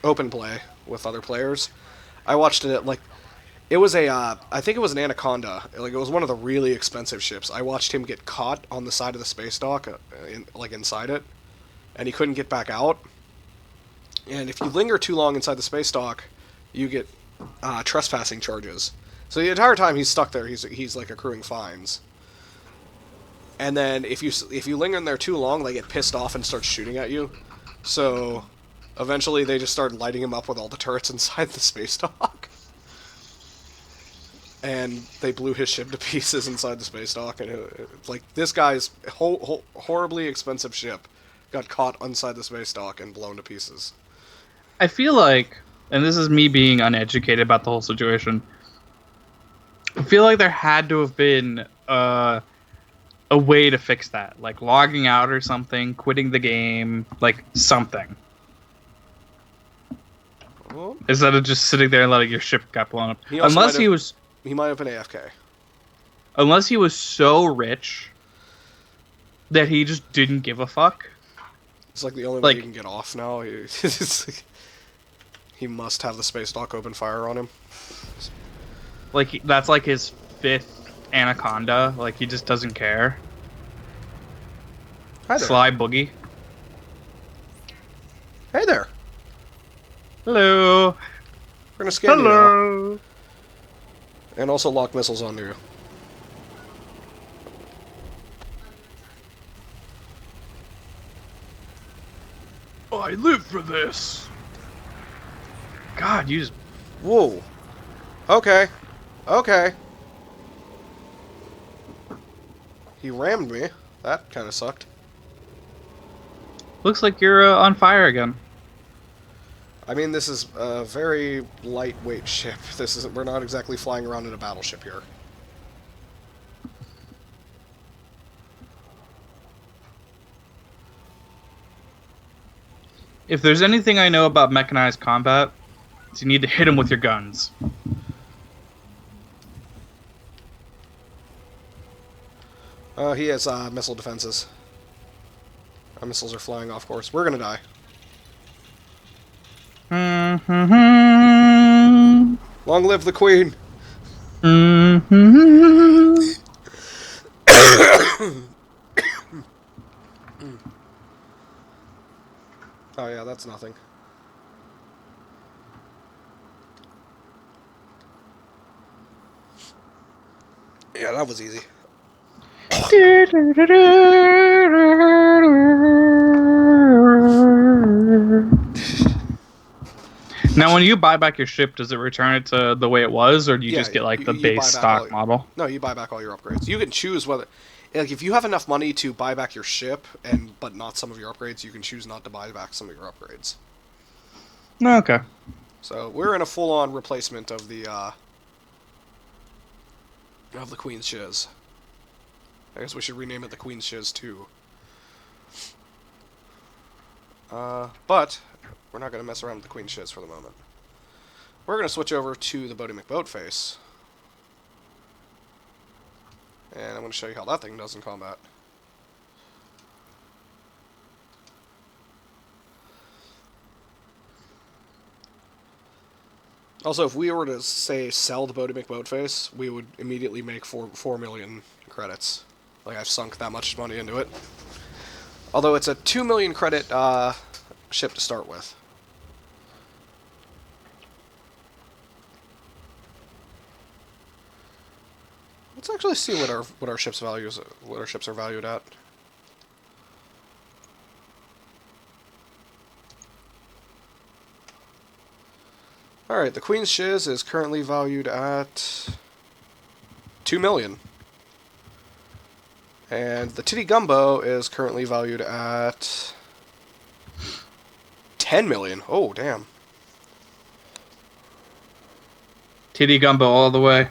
open play with other players, I watched it it was I think it was an Anaconda. Like, it was one of the really expensive ships. I watched him get caught on the side of the space dock, inside it, and he couldn't get back out. And if you linger too long inside the space dock, you get trespassing charges. So the entire time he's stuck there, he's like accruing fines. And then if you linger in there too long, they get pissed off and start shooting at you. So eventually they just started lighting him up with all the turrets inside the space dock. And they blew his ship to pieces inside the space dock. And like, this guy's horribly expensive ship got caught inside the space dock and blown to pieces. I feel like, and this is me being uneducated about the whole situation, I feel like there had to have been a way to fix that. Like logging out or something, quitting the game, like something. Well, instead of just sitting there and letting your ship get blown up. Unless he might have been AFK. Unless he was so rich that he just didn't give a fuck. It's like the only way he can get off now. He must have the space dock open fire on him. Like, that's like his 5th Anaconda. Like, he just doesn't care. Hi there. Sly Boogie. Hey there. Hello. We're gonna scan you Hello. now. And also lock missiles onto you. I live for this. God, you just... Whoa. Okay. Okay. He rammed me. That kind of sucked. Looks like you're on fire again. I mean, this is a very lightweight ship. We're not exactly flying around in a battleship here. If there's anything I know about mechanized combat, it's you need to hit them with your guns. He has missile defenses. Our missiles are flying off course. We're gonna die. Mm-hmm. Long live the Queen! Mm-hmm. Oh yeah, that's nothing. Yeah, that was easy. Now, when you buy back your ship, does it return it to the way it was, or do you Yeah, just get like the you base buy back stock model? No, you buy back all your upgrades. You can choose whether, like, if you have enough money to buy back your ship but not some of your upgrades, you can choose not to buy back some of your upgrades. Okay. So we're in a full-on replacement of the Queen's Shiz. I guess we should rename it the Queen's Shiz too. But we're not going to mess around with the Queen's Shiz for the moment. We're going to switch over to the Bodie McBoatface. And I'm going to show you how that thing does in combat. Also, if we were to, say, sell the Bodie McBoatface, we would immediately make 4 million credits. Like, I've sunk that much money into it. Although it's a 2 million credit ship to start with. Let's actually see what our ships are valued at. Alright, the Queen's Shiz is currently valued at 2 million. And the Titty Gumbo is currently valued at 10 million. Oh, damn. Titty gumbo all the way.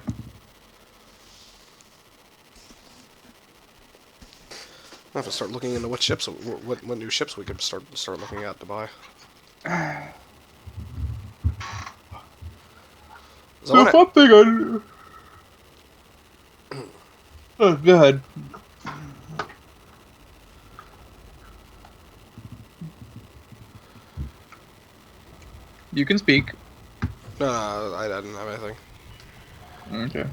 I have to start looking into what ships, what new ships we could start looking at to buy. So one thing Oh, go ahead. You can speak. No, I didn't have anything. Okay.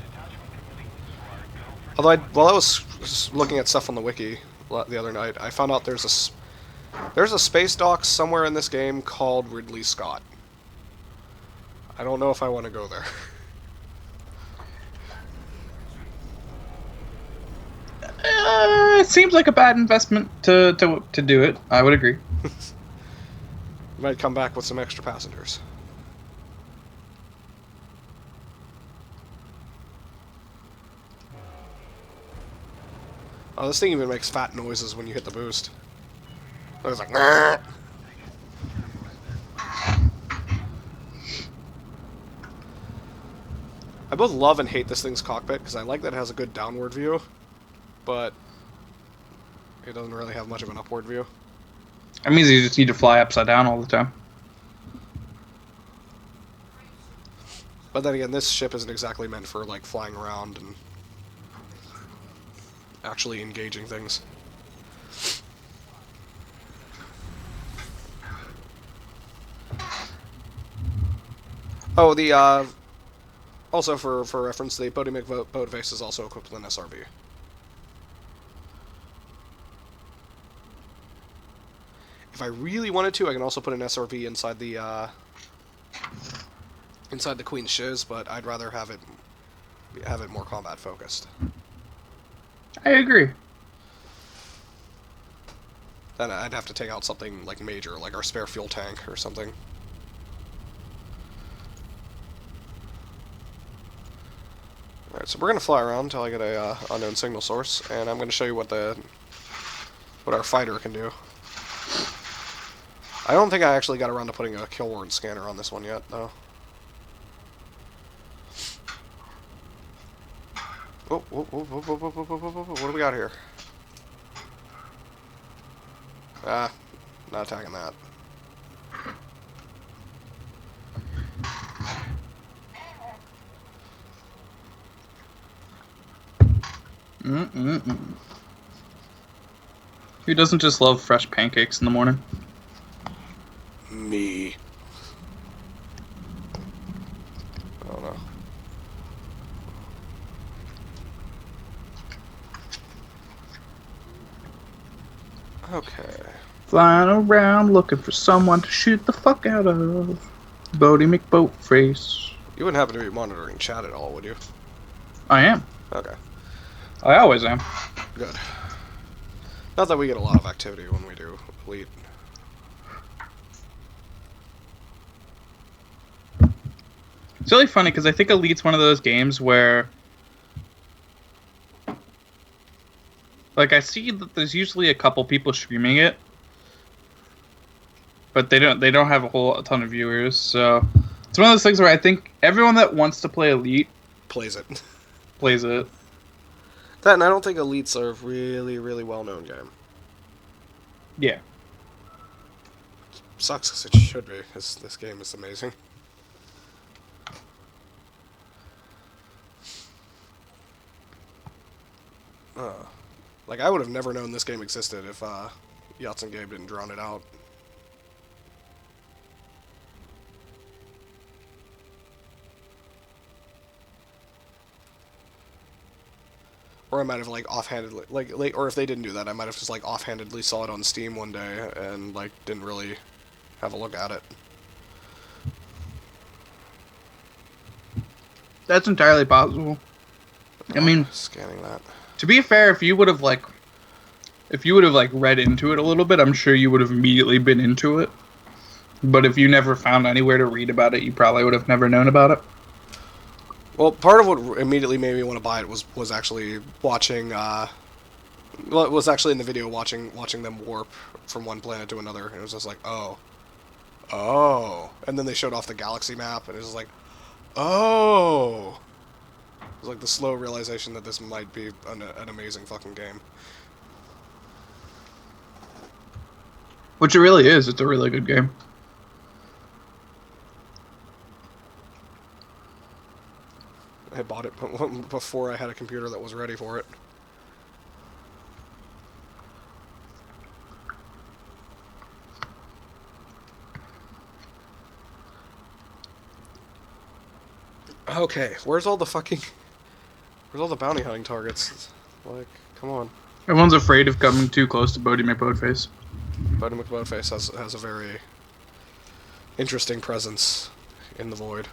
Although, while I was looking at stuff on the wiki the other night, I found out there's a space dock somewhere in this game called Ridley Scott. I don't know if I want to go there. It seems like a bad investment to do it. I would agree. Might come back with some extra passengers. Oh, this thing even makes fat noises when you hit the boost. It's like, "Grr." I both love and hate this thing's cockpit, because I like that it has a good downward view, but it doesn't really have much of an upward view. That means you just need to fly upside down all the time. But then again, this ship isn't exactly meant for, like, flying around and actually engaging things. Oh, the, also for reference, the Bodie McBoatface is also equipped with an SRB. If I really wanted to, I can also put an SRB inside the Queen's Shiz, but I'd rather have it more combat focused. I agree. Then I'd have to take out something like major, like our spare fuel tank or something. Alright, so we're gonna fly around until I get a unknown signal source, and I'm gonna show you what our fighter can do. I don't think I actually got around to putting a kill ward scanner on this one yet, though. Oh, what do we got here? Ah, not attacking that. Who doesn't just love fresh pancakes in the morning? Me. Oh no. Okay. Flying around looking for someone to shoot the fuck out of. Bodie McBoatface. You wouldn't happen to be monitoring chat at all, would you? I am. Okay. I always am. Good. Not that we get a lot of activity when we do Elite. It's really funny because I think Elite's one of those games where, like, I see that there's usually a couple people streaming it, but they don't have a ton of viewers. So it's one of those things where I think everyone that wants to play Elite Plays it. plays it. That, and I don't think Elite's a really, really well-known game. Yeah. Sucks because it should be, because this game is amazing. Like, I would have never known this game existed if Yachts and Gabe didn't drown it out. Or I might have, like, offhandedly, like, or if they didn't do that, I might have just, like, offhandedly saw it on Steam one day and, like, didn't really have a look at it. That's entirely possible. I mean, scanning that. To be fair, if you would have read into it a little bit, I'm sure you would have immediately been into it. But if you never found anywhere to read about it, you probably would have never known about it. Well, part of what immediately made me want to buy it was actually watching. Well, it was actually in the video watching them warp from one planet to another, and it was just like, oh, and then they showed off the galaxy map, and it was like, oh. It was like the slow realization that this might be an amazing fucking game. Which it really is. It's a really good game. I bought it before I had a computer that was ready for it. Okay, where's all the bounty hunting targets? Like, come on. Everyone's afraid of coming too close to Bodie McBoatface. Bodie McBoatface has a very interesting presence in the void.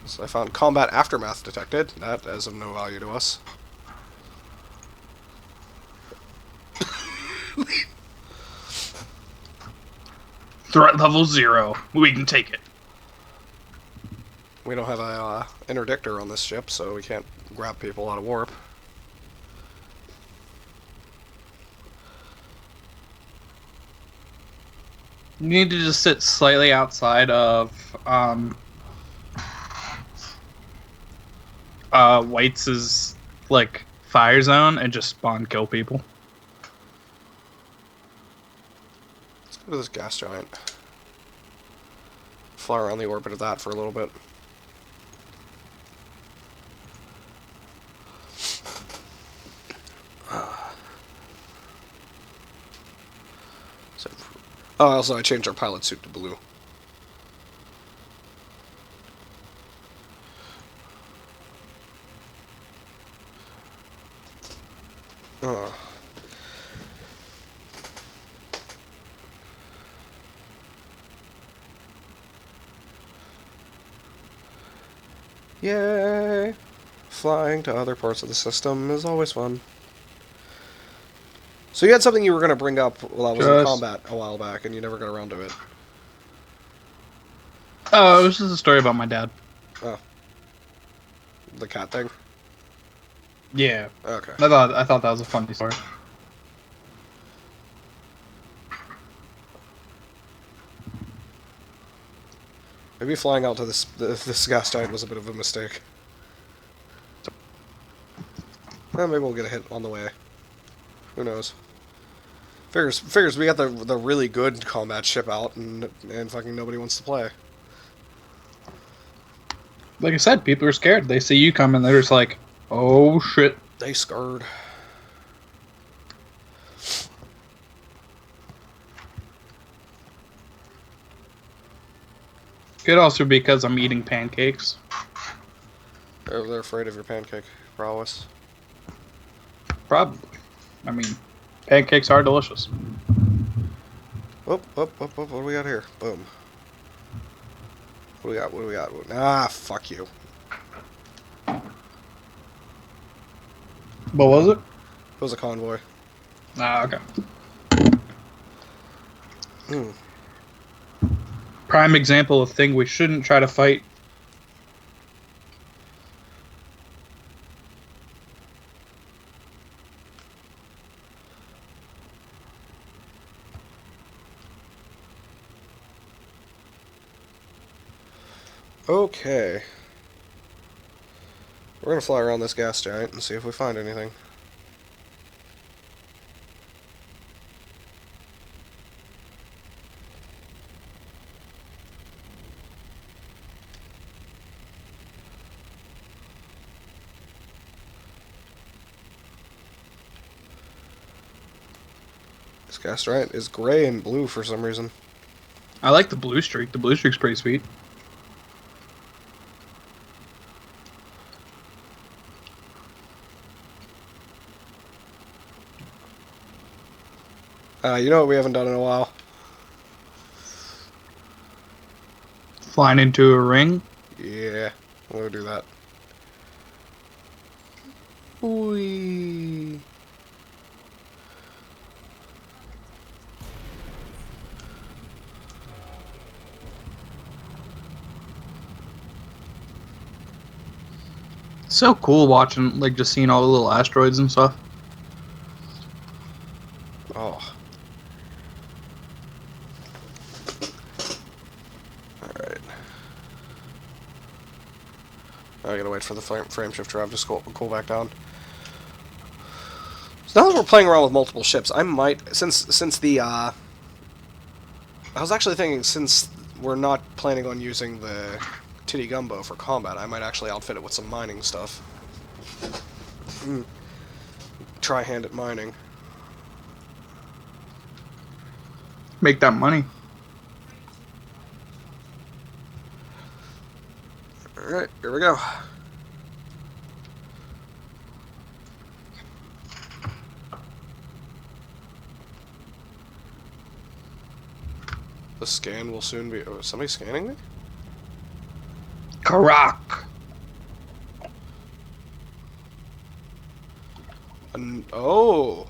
So I found combat aftermath detected. That is of no value to us. Threat level 0. We can take it. We don't have a interdictor on this ship, so we can't grab people out of warp. You need to just sit slightly outside of White's like fire zone and just spawn kill people. Let's go to this gas giant. Fly around the orbit of that for a little bit. Oh, also I changed our pilot suit to blue. Yay! Flying to other parts of the system is always fun. So you had something you were going to bring up while I was in combat a while back, and you never got around to it. Oh, it was just a story about my dad. Oh. The cat thing? Yeah. Okay. I thought that was a funny story. Maybe flying out to this gas giant was a bit of a mistake. Well, maybe we'll get a hit on the way. Who knows? Figures we got the really good combat ship out, and fucking nobody wants to play. Like I said, people are scared. They see you coming, they're just like, oh shit. They scared. Could also be because I'm eating pancakes. They're afraid of your pancake prowess. Probably. I mean, pancakes are delicious. Whoop. What do we got here? Boom. What do we got? Ah, fuck you. What was it? It was a convoy. Ah, okay. Hmm. Prime example of thing we shouldn't try to fight. Okay. We're gonna fly around this gas giant and see if we find anything. This gas giant is gray and blue for some reason. I like the blue streak. The blue streak's pretty sweet. You know what we haven't done in a while? Flying into a ring. Yeah, we'll do that. Whee. So cool watching, like, just seeing all the little asteroids and stuff. Oh. Alright. I gotta wait for the frame shift drive to cool back down. So now that we're playing around with multiple ships, I might, since the, I was actually thinking, since we're not planning on using the Titty Gumbo for combat, I might actually outfit it with some mining stuff. Try hand at mining. Make that money. Alright, here we go. The scan will soon be... Oh, is somebody scanning me? Karak. Oh!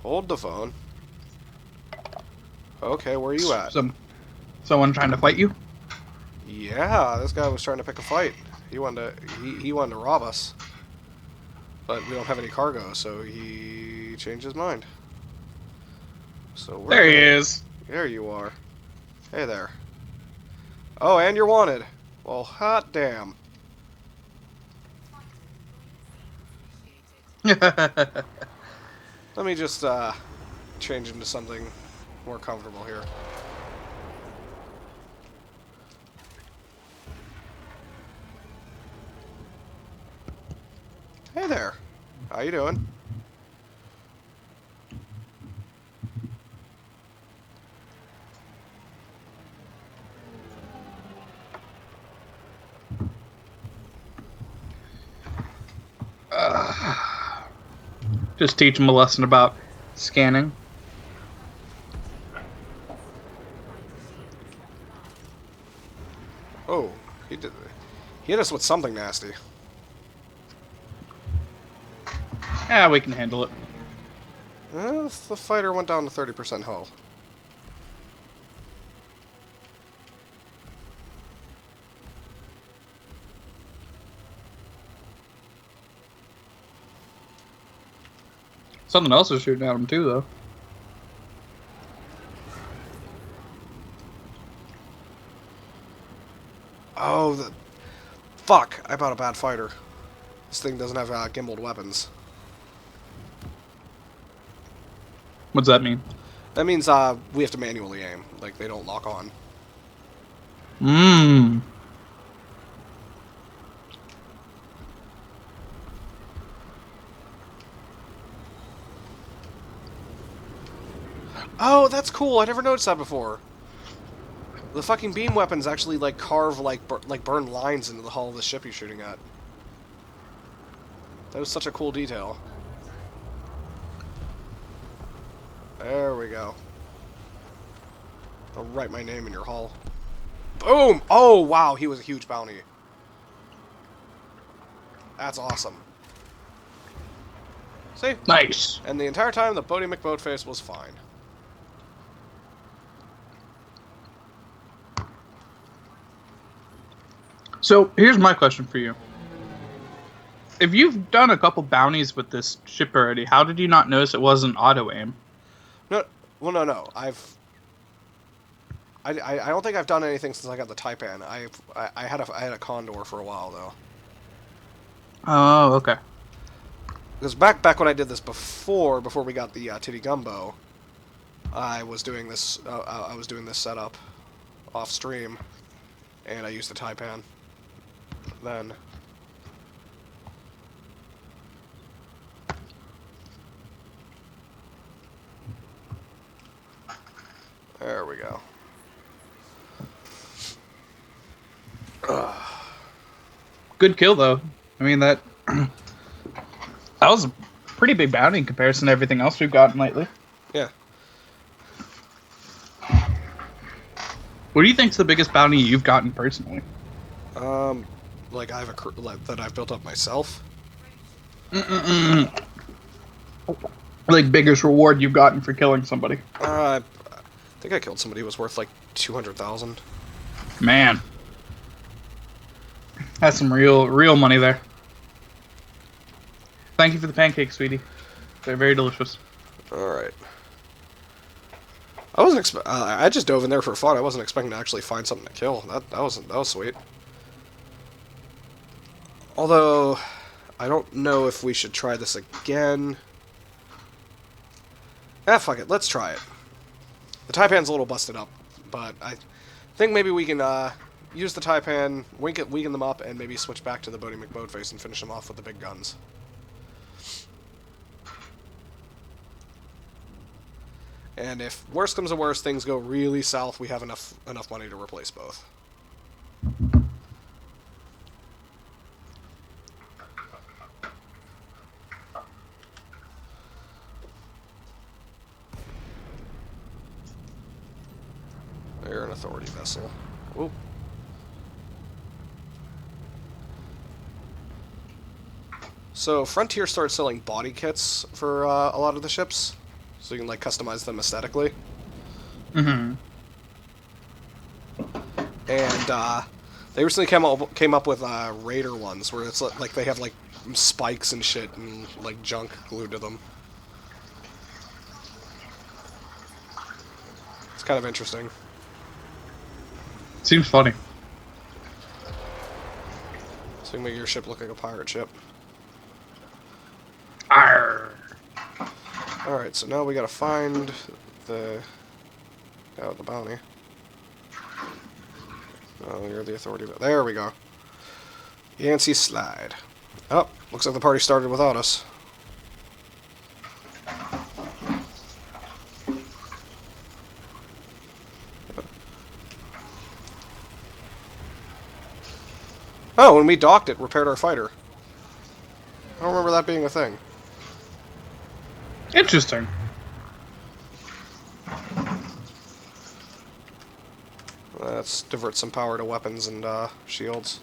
Hold the phone. Okay, where are you at? Someone trying to fight you? Yeah, this guy was trying to pick a fight. He wanted to rob us. But we don't have any cargo, so he changed his mind. So There he is. There you are. Hey there. Oh, and you're wanted. Well, hot damn. Let me just change into something more comfortable here. Hey there. How you doing? Just teach him a lesson about scanning. Oh, He hit us with something nasty. Yeah, we can handle it. The fighter went down to 30% hull. Something else is shooting at him too, though. Oh, fuck! I bought a bad fighter. This thing doesn't have gimbaled weapons. What's that mean? That means we have to manually aim. Like, they don't lock on. Mmm. Oh, that's cool. I never noticed that before. The fucking beam weapons actually like carve like burn lines into the hull of the ship you're shooting at. That was such a cool detail. There we go. I'll write my name in your hull. Boom! Oh wow, he was a huge bounty. That's awesome. See? Nice. And the entire time the Bodie McBoatface was fine. So here's my question for you. If you've done a couple bounties with this ship already, how did you not notice it wasn't auto aim? No, well, no. I don't think I've done anything since I got the Taipan. I had a Condor for a while though. Oh, okay. Because back when I did this before we got the Titty Gumbo, I was doing this setup off stream, and I used the Taipan. Then. There we go. Good kill though. I mean that was a pretty big bounty in comparison to everything else we've gotten lately. Yeah. What do you think's the biggest bounty you've gotten personally? Like I have that I've built up myself. Like biggest reward you've gotten for killing somebody? I think I killed somebody who was worth like 200,000. Man, that's some real money there. Thank you for the pancakes, sweetie. They're very delicious. All right. I wasn't I just dove in there for fun. I wasn't expecting to actually find something to kill. That was sweet. Although, I don't know if we should try this again. Ah, fuck it. Let's try it. The Taipan's a little busted up, but I think maybe we can use the Taipan, weaken them up, and maybe switch back to the Bodie McBoatface and finish them off with the big guns. And if worst comes to worst, things go really south, we have enough money to replace both. They're an authority vessel. Whoop. So Frontier started selling body kits for a lot of the ships, so you can like customize them aesthetically. Mm-hmm. And they recently came up with Raider ones where it's like they have like spikes and shit and like junk glued to them. It's kind of interesting. Seems funny. So you can make your ship look like a pirate ship. Arr. Alright, so now we gotta find the guy with the bounty. Oh, you're the authority. There we go. Yancey Slide. Oh, looks like the party started without us. Oh, when we docked it, repaired our fighter. I don't remember that being a thing. Interesting. Let's divert some power to weapons and shields.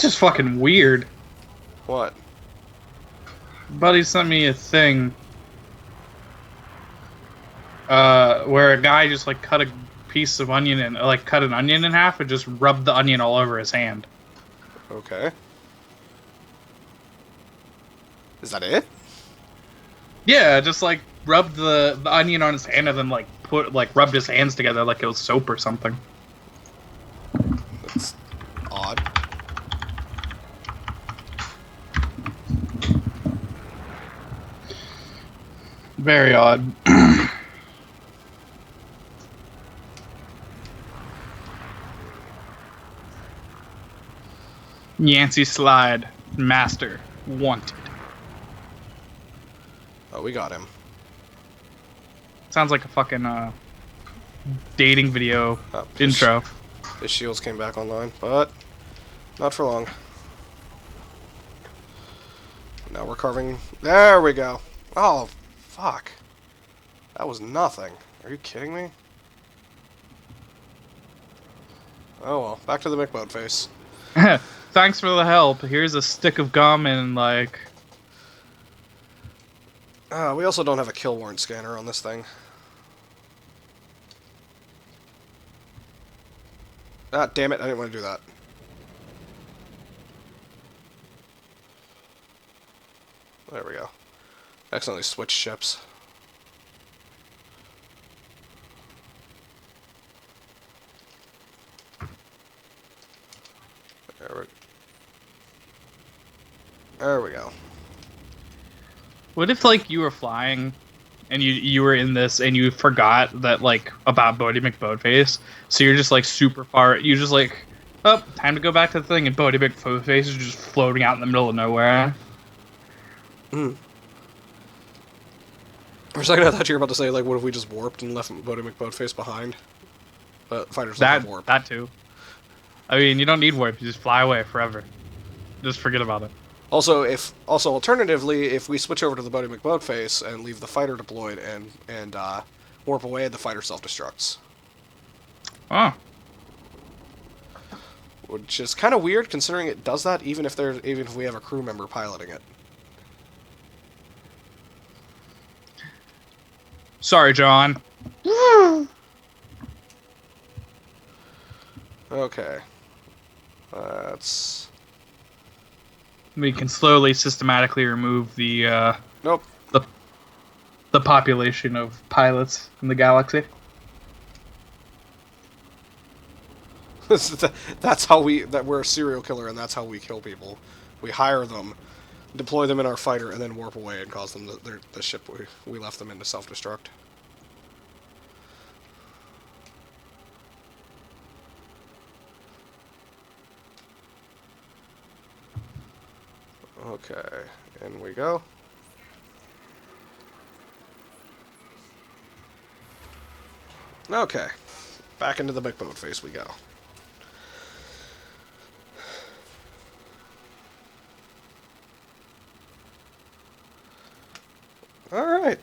That's just fucking weird. What? Buddy sent me a thing where a guy just like cut a piece of onion and like cut an onion in half and just rubbed the onion all over his hand. Okay. Is that it? Yeah, just like rubbed the onion on his hand and then like rubbed his hands together like it was soap or something. That's odd. Very odd. Yancey Slide, Master, wanted. Oh, we got him. Sounds like a fucking dating video Oh, intro. His shields came back online, but not for long. Now we're carving. There we go. Oh, fuck. That was nothing. Are you kidding me? Oh well, back to the McBoat face. Thanks for the help. Here's a stick of gum and like. We also don't have a kill warrant scanner on this thing. Ah, damn it, I didn't want to do that. There we go. Accidentally switched ships. There we go. What if like you were flying, and you were in this and you forgot that like about Bodie McBoatface, so you're just like super far. You just like, oh, time to go back to the thing, and Bodie McBoatface is just floating out in the middle of nowhere. For a second, I thought you were about to say, like, what if we just warped and left Bodie McBoatface behind? But fighters don't have warp. That too. I mean, you don't need warp. You just fly away forever. Just forget about it. Also, alternatively, if we switch over to the Bodie McBoatface and leave the fighter deployed and warp away, the fighter self-destructs. Oh. Which is kind of weird, considering it does that even if we have a crew member piloting it. Sorry, John. Okay. That's... We can slowly, systematically remove the Nope. the population of pilots in the galaxy. That's how we're a serial killer, and that's how we kill people. We hire them, deploy them in our fighter, and then warp away and cause them the ship we left them in to self-destruct. Okay, in we go. Okay, back into the McBoatface we go. Alright.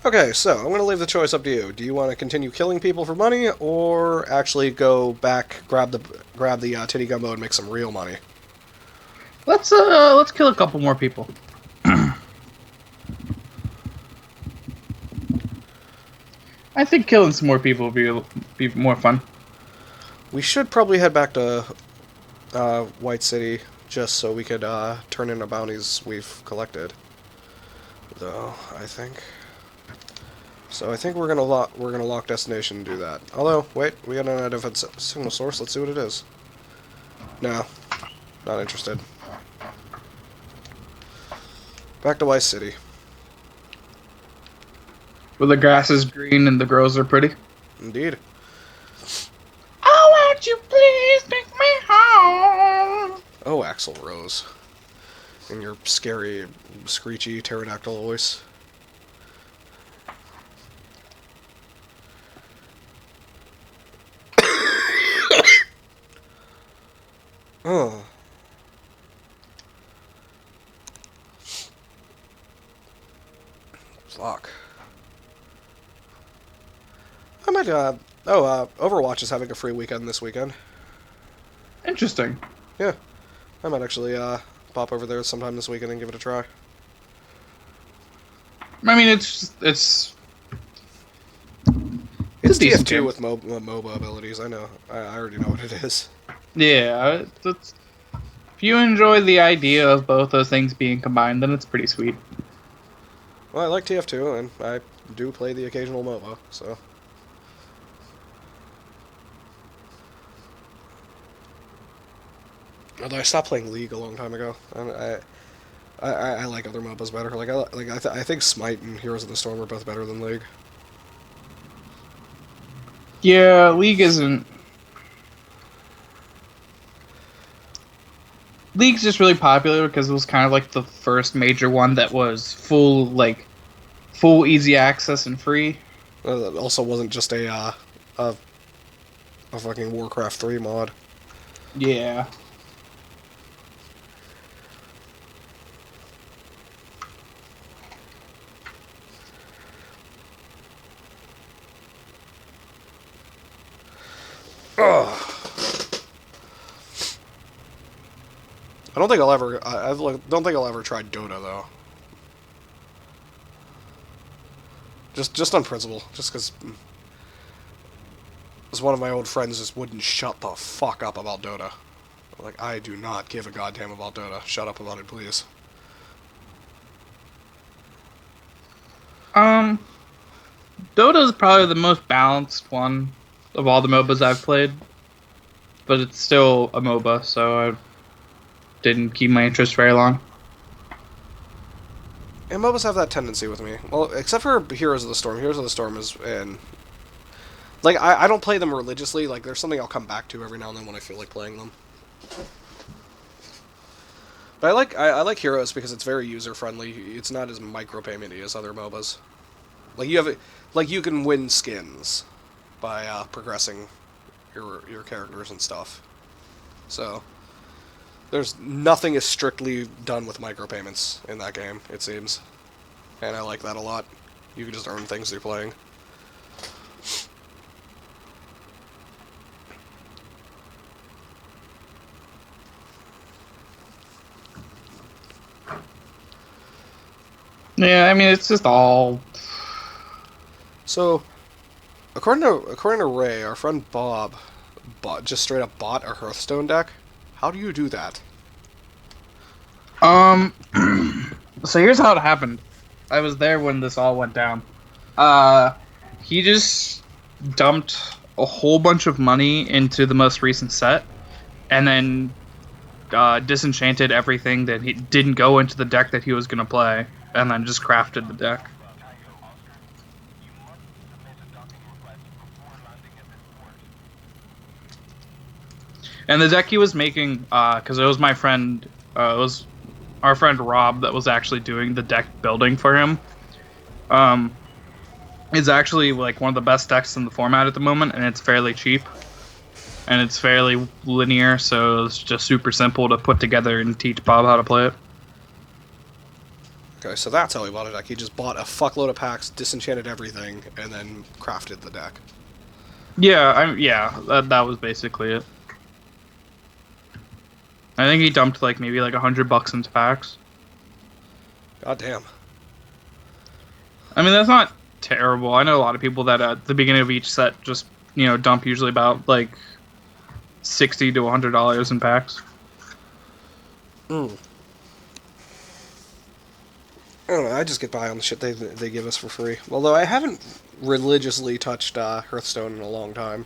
Okay, so I'm going to leave the choice up to you. Do you want to continue killing people for money, or actually go back, grab the titty gumbo and make some real money? Let's kill a couple more people. I think killing some more people would be more fun. We should probably head back to White City just so we could turn in the bounties we've collected. Though I think. So I think we're gonna lock destination and do that. Although, wait, we got an identified signal source. Let's see what it is. No, not interested. Back to Vice City. Where the grass is green and the girls are pretty. Indeed. Oh, won't you please take me home? Oh, Axl Rose. In your scary, screechy pterodactyl voice. Oh. Fuck. I might, Overwatch is having a free weekend this weekend. Interesting. Yeah. I might actually, pop over there sometime this weekend and give it a try. I mean, it's It's a decent TF2 game. with MOBA abilities, I know. I already know what it is. Yeah, if you enjoy the idea of both those things being combined, then it's pretty sweet. Well, I like TF2, and I do play the occasional MOBA, so... Although I stopped playing League a long time ago, and I like other MOBAs better. I think Smite and Heroes of the Storm are both better than League. Yeah, League isn't. League's just really popular because it was kind of like the first major one that was full easy access and free. It also wasn't just a fucking Warcraft 3 mod. Yeah. Ugh. I don't think I'll ever. Don't think I'll ever try Dota though. Just on principle, just because one of my old friends just wouldn't shut the fuck up about Dota. Like, I do not give a goddamn about Dota. Shut up about it, please. Dota is probably the most balanced one of all the MOBAs I've played, but it's still a MOBA, so I didn't keep my interest very long. And MOBAs have that tendency with me. Well, except for Heroes of the Storm. Heroes of the Storm is in... Like, I don't play them religiously. Like, there's something I'll come back to every now and then when I feel like playing them. But I like Heroes because it's very user-friendly. It's not as micropayment-y as other MOBAs. Like, you can win skins by progressing your characters and stuff. So... There's nothing is strictly done with micropayments in that game, it seems. And I like that a lot. You can just earn things through playing. Yeah, I mean, it's just all... So, according to Ray, our friend Bob just straight up bought a Hearthstone deck. How do you do that? So here's how it happened. I was there when this all went down. He just dumped a whole bunch of money into the most recent set, and then disenchanted everything that he didn't go into the deck that he was gonna play, and then just crafted the deck. And the deck he was making, because it was my friend, it was our friend Rob that was actually doing the deck building for him. It's actually like one of the best decks in the format at the moment, and it's fairly cheap. And it's fairly linear, so it's just super simple to put together and teach Bob how to play it. Okay, so that's how he bought a deck. He just bought a fuckload of packs, disenchanted everything, and then crafted the deck. Yeah, that was basically it. I think he dumped like maybe like $100 into packs. God damn. I mean, that's not terrible. I know a lot of people that at the beginning of each set just, dump usually about like $60 to $100 in packs. I don't know, I just get by on the shit they give us for free. Although I haven't religiously touched Hearthstone in a long time.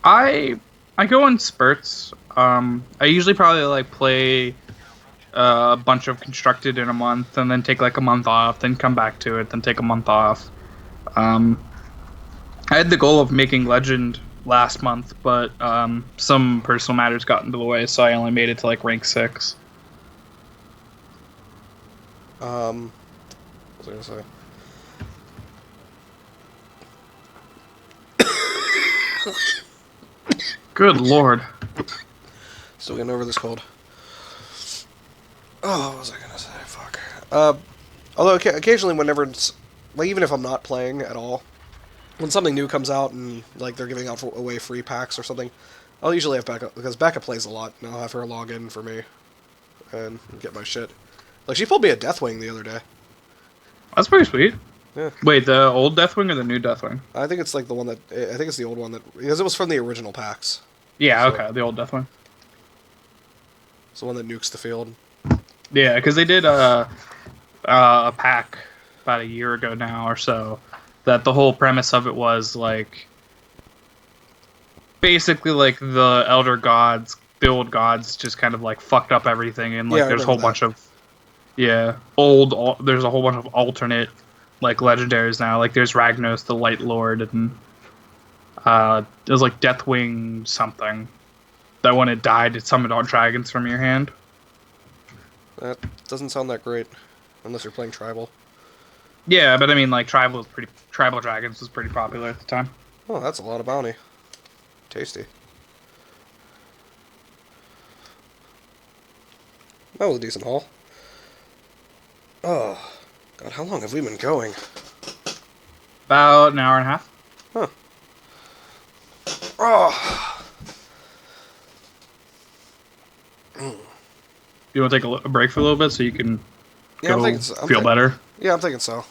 I go in spurts. I usually probably like play a bunch of Constructed in a month, and then take like a month off, then come back to it, then take a month off. I had the goal of making Legend last month, but some personal matters got into the way, so I only made it to like rank 6. What was I gonna say? Good lord. Still getting over this cold. Oh, what was I gonna say? Fuck. Although occasionally, whenever it's like, even if I'm not playing at all, when something new comes out and like they're giving out away free packs or something, I'll usually have backup because backup plays a lot, and I'll have her log in for me and get my shit. Like she pulled me a Deathwing the other day. That's pretty sweet. Yeah. Wait, the old Deathwing or the new Deathwing? I think it's like the one that I think it's the old one that because it was from the original packs. Yeah, So- okay, the old Deathwing. It's the one that nukes the field. Yeah, because they did a pack about a year ago now or so that the whole premise of it was like basically like the elder gods, the old gods, just kind of like fucked up everything, and like Yeah, I there's a whole remember bunch of there's a whole bunch of alternate like legendaries now. Like there's Ragnos the Light Lord, and there's like Deathwing something that when it died it summoned all dragons from your hand. That doesn't sound that great, unless you're playing tribal. Yeah, but I mean like tribal dragons was pretty popular at the time. Oh, that's a lot of bounty. Tasty. That was a decent haul. Oh, God, how long have we been going? About an hour and a half. Huh. Oh. You want to take a break for a little bit so you can Yeah, go I'm feel better? Yeah, I'm thinking so.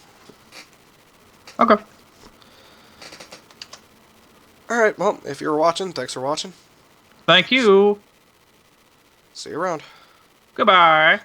Okay. Alright, well, if you're watching, thanks for watching. Thank you. See you around. Goodbye.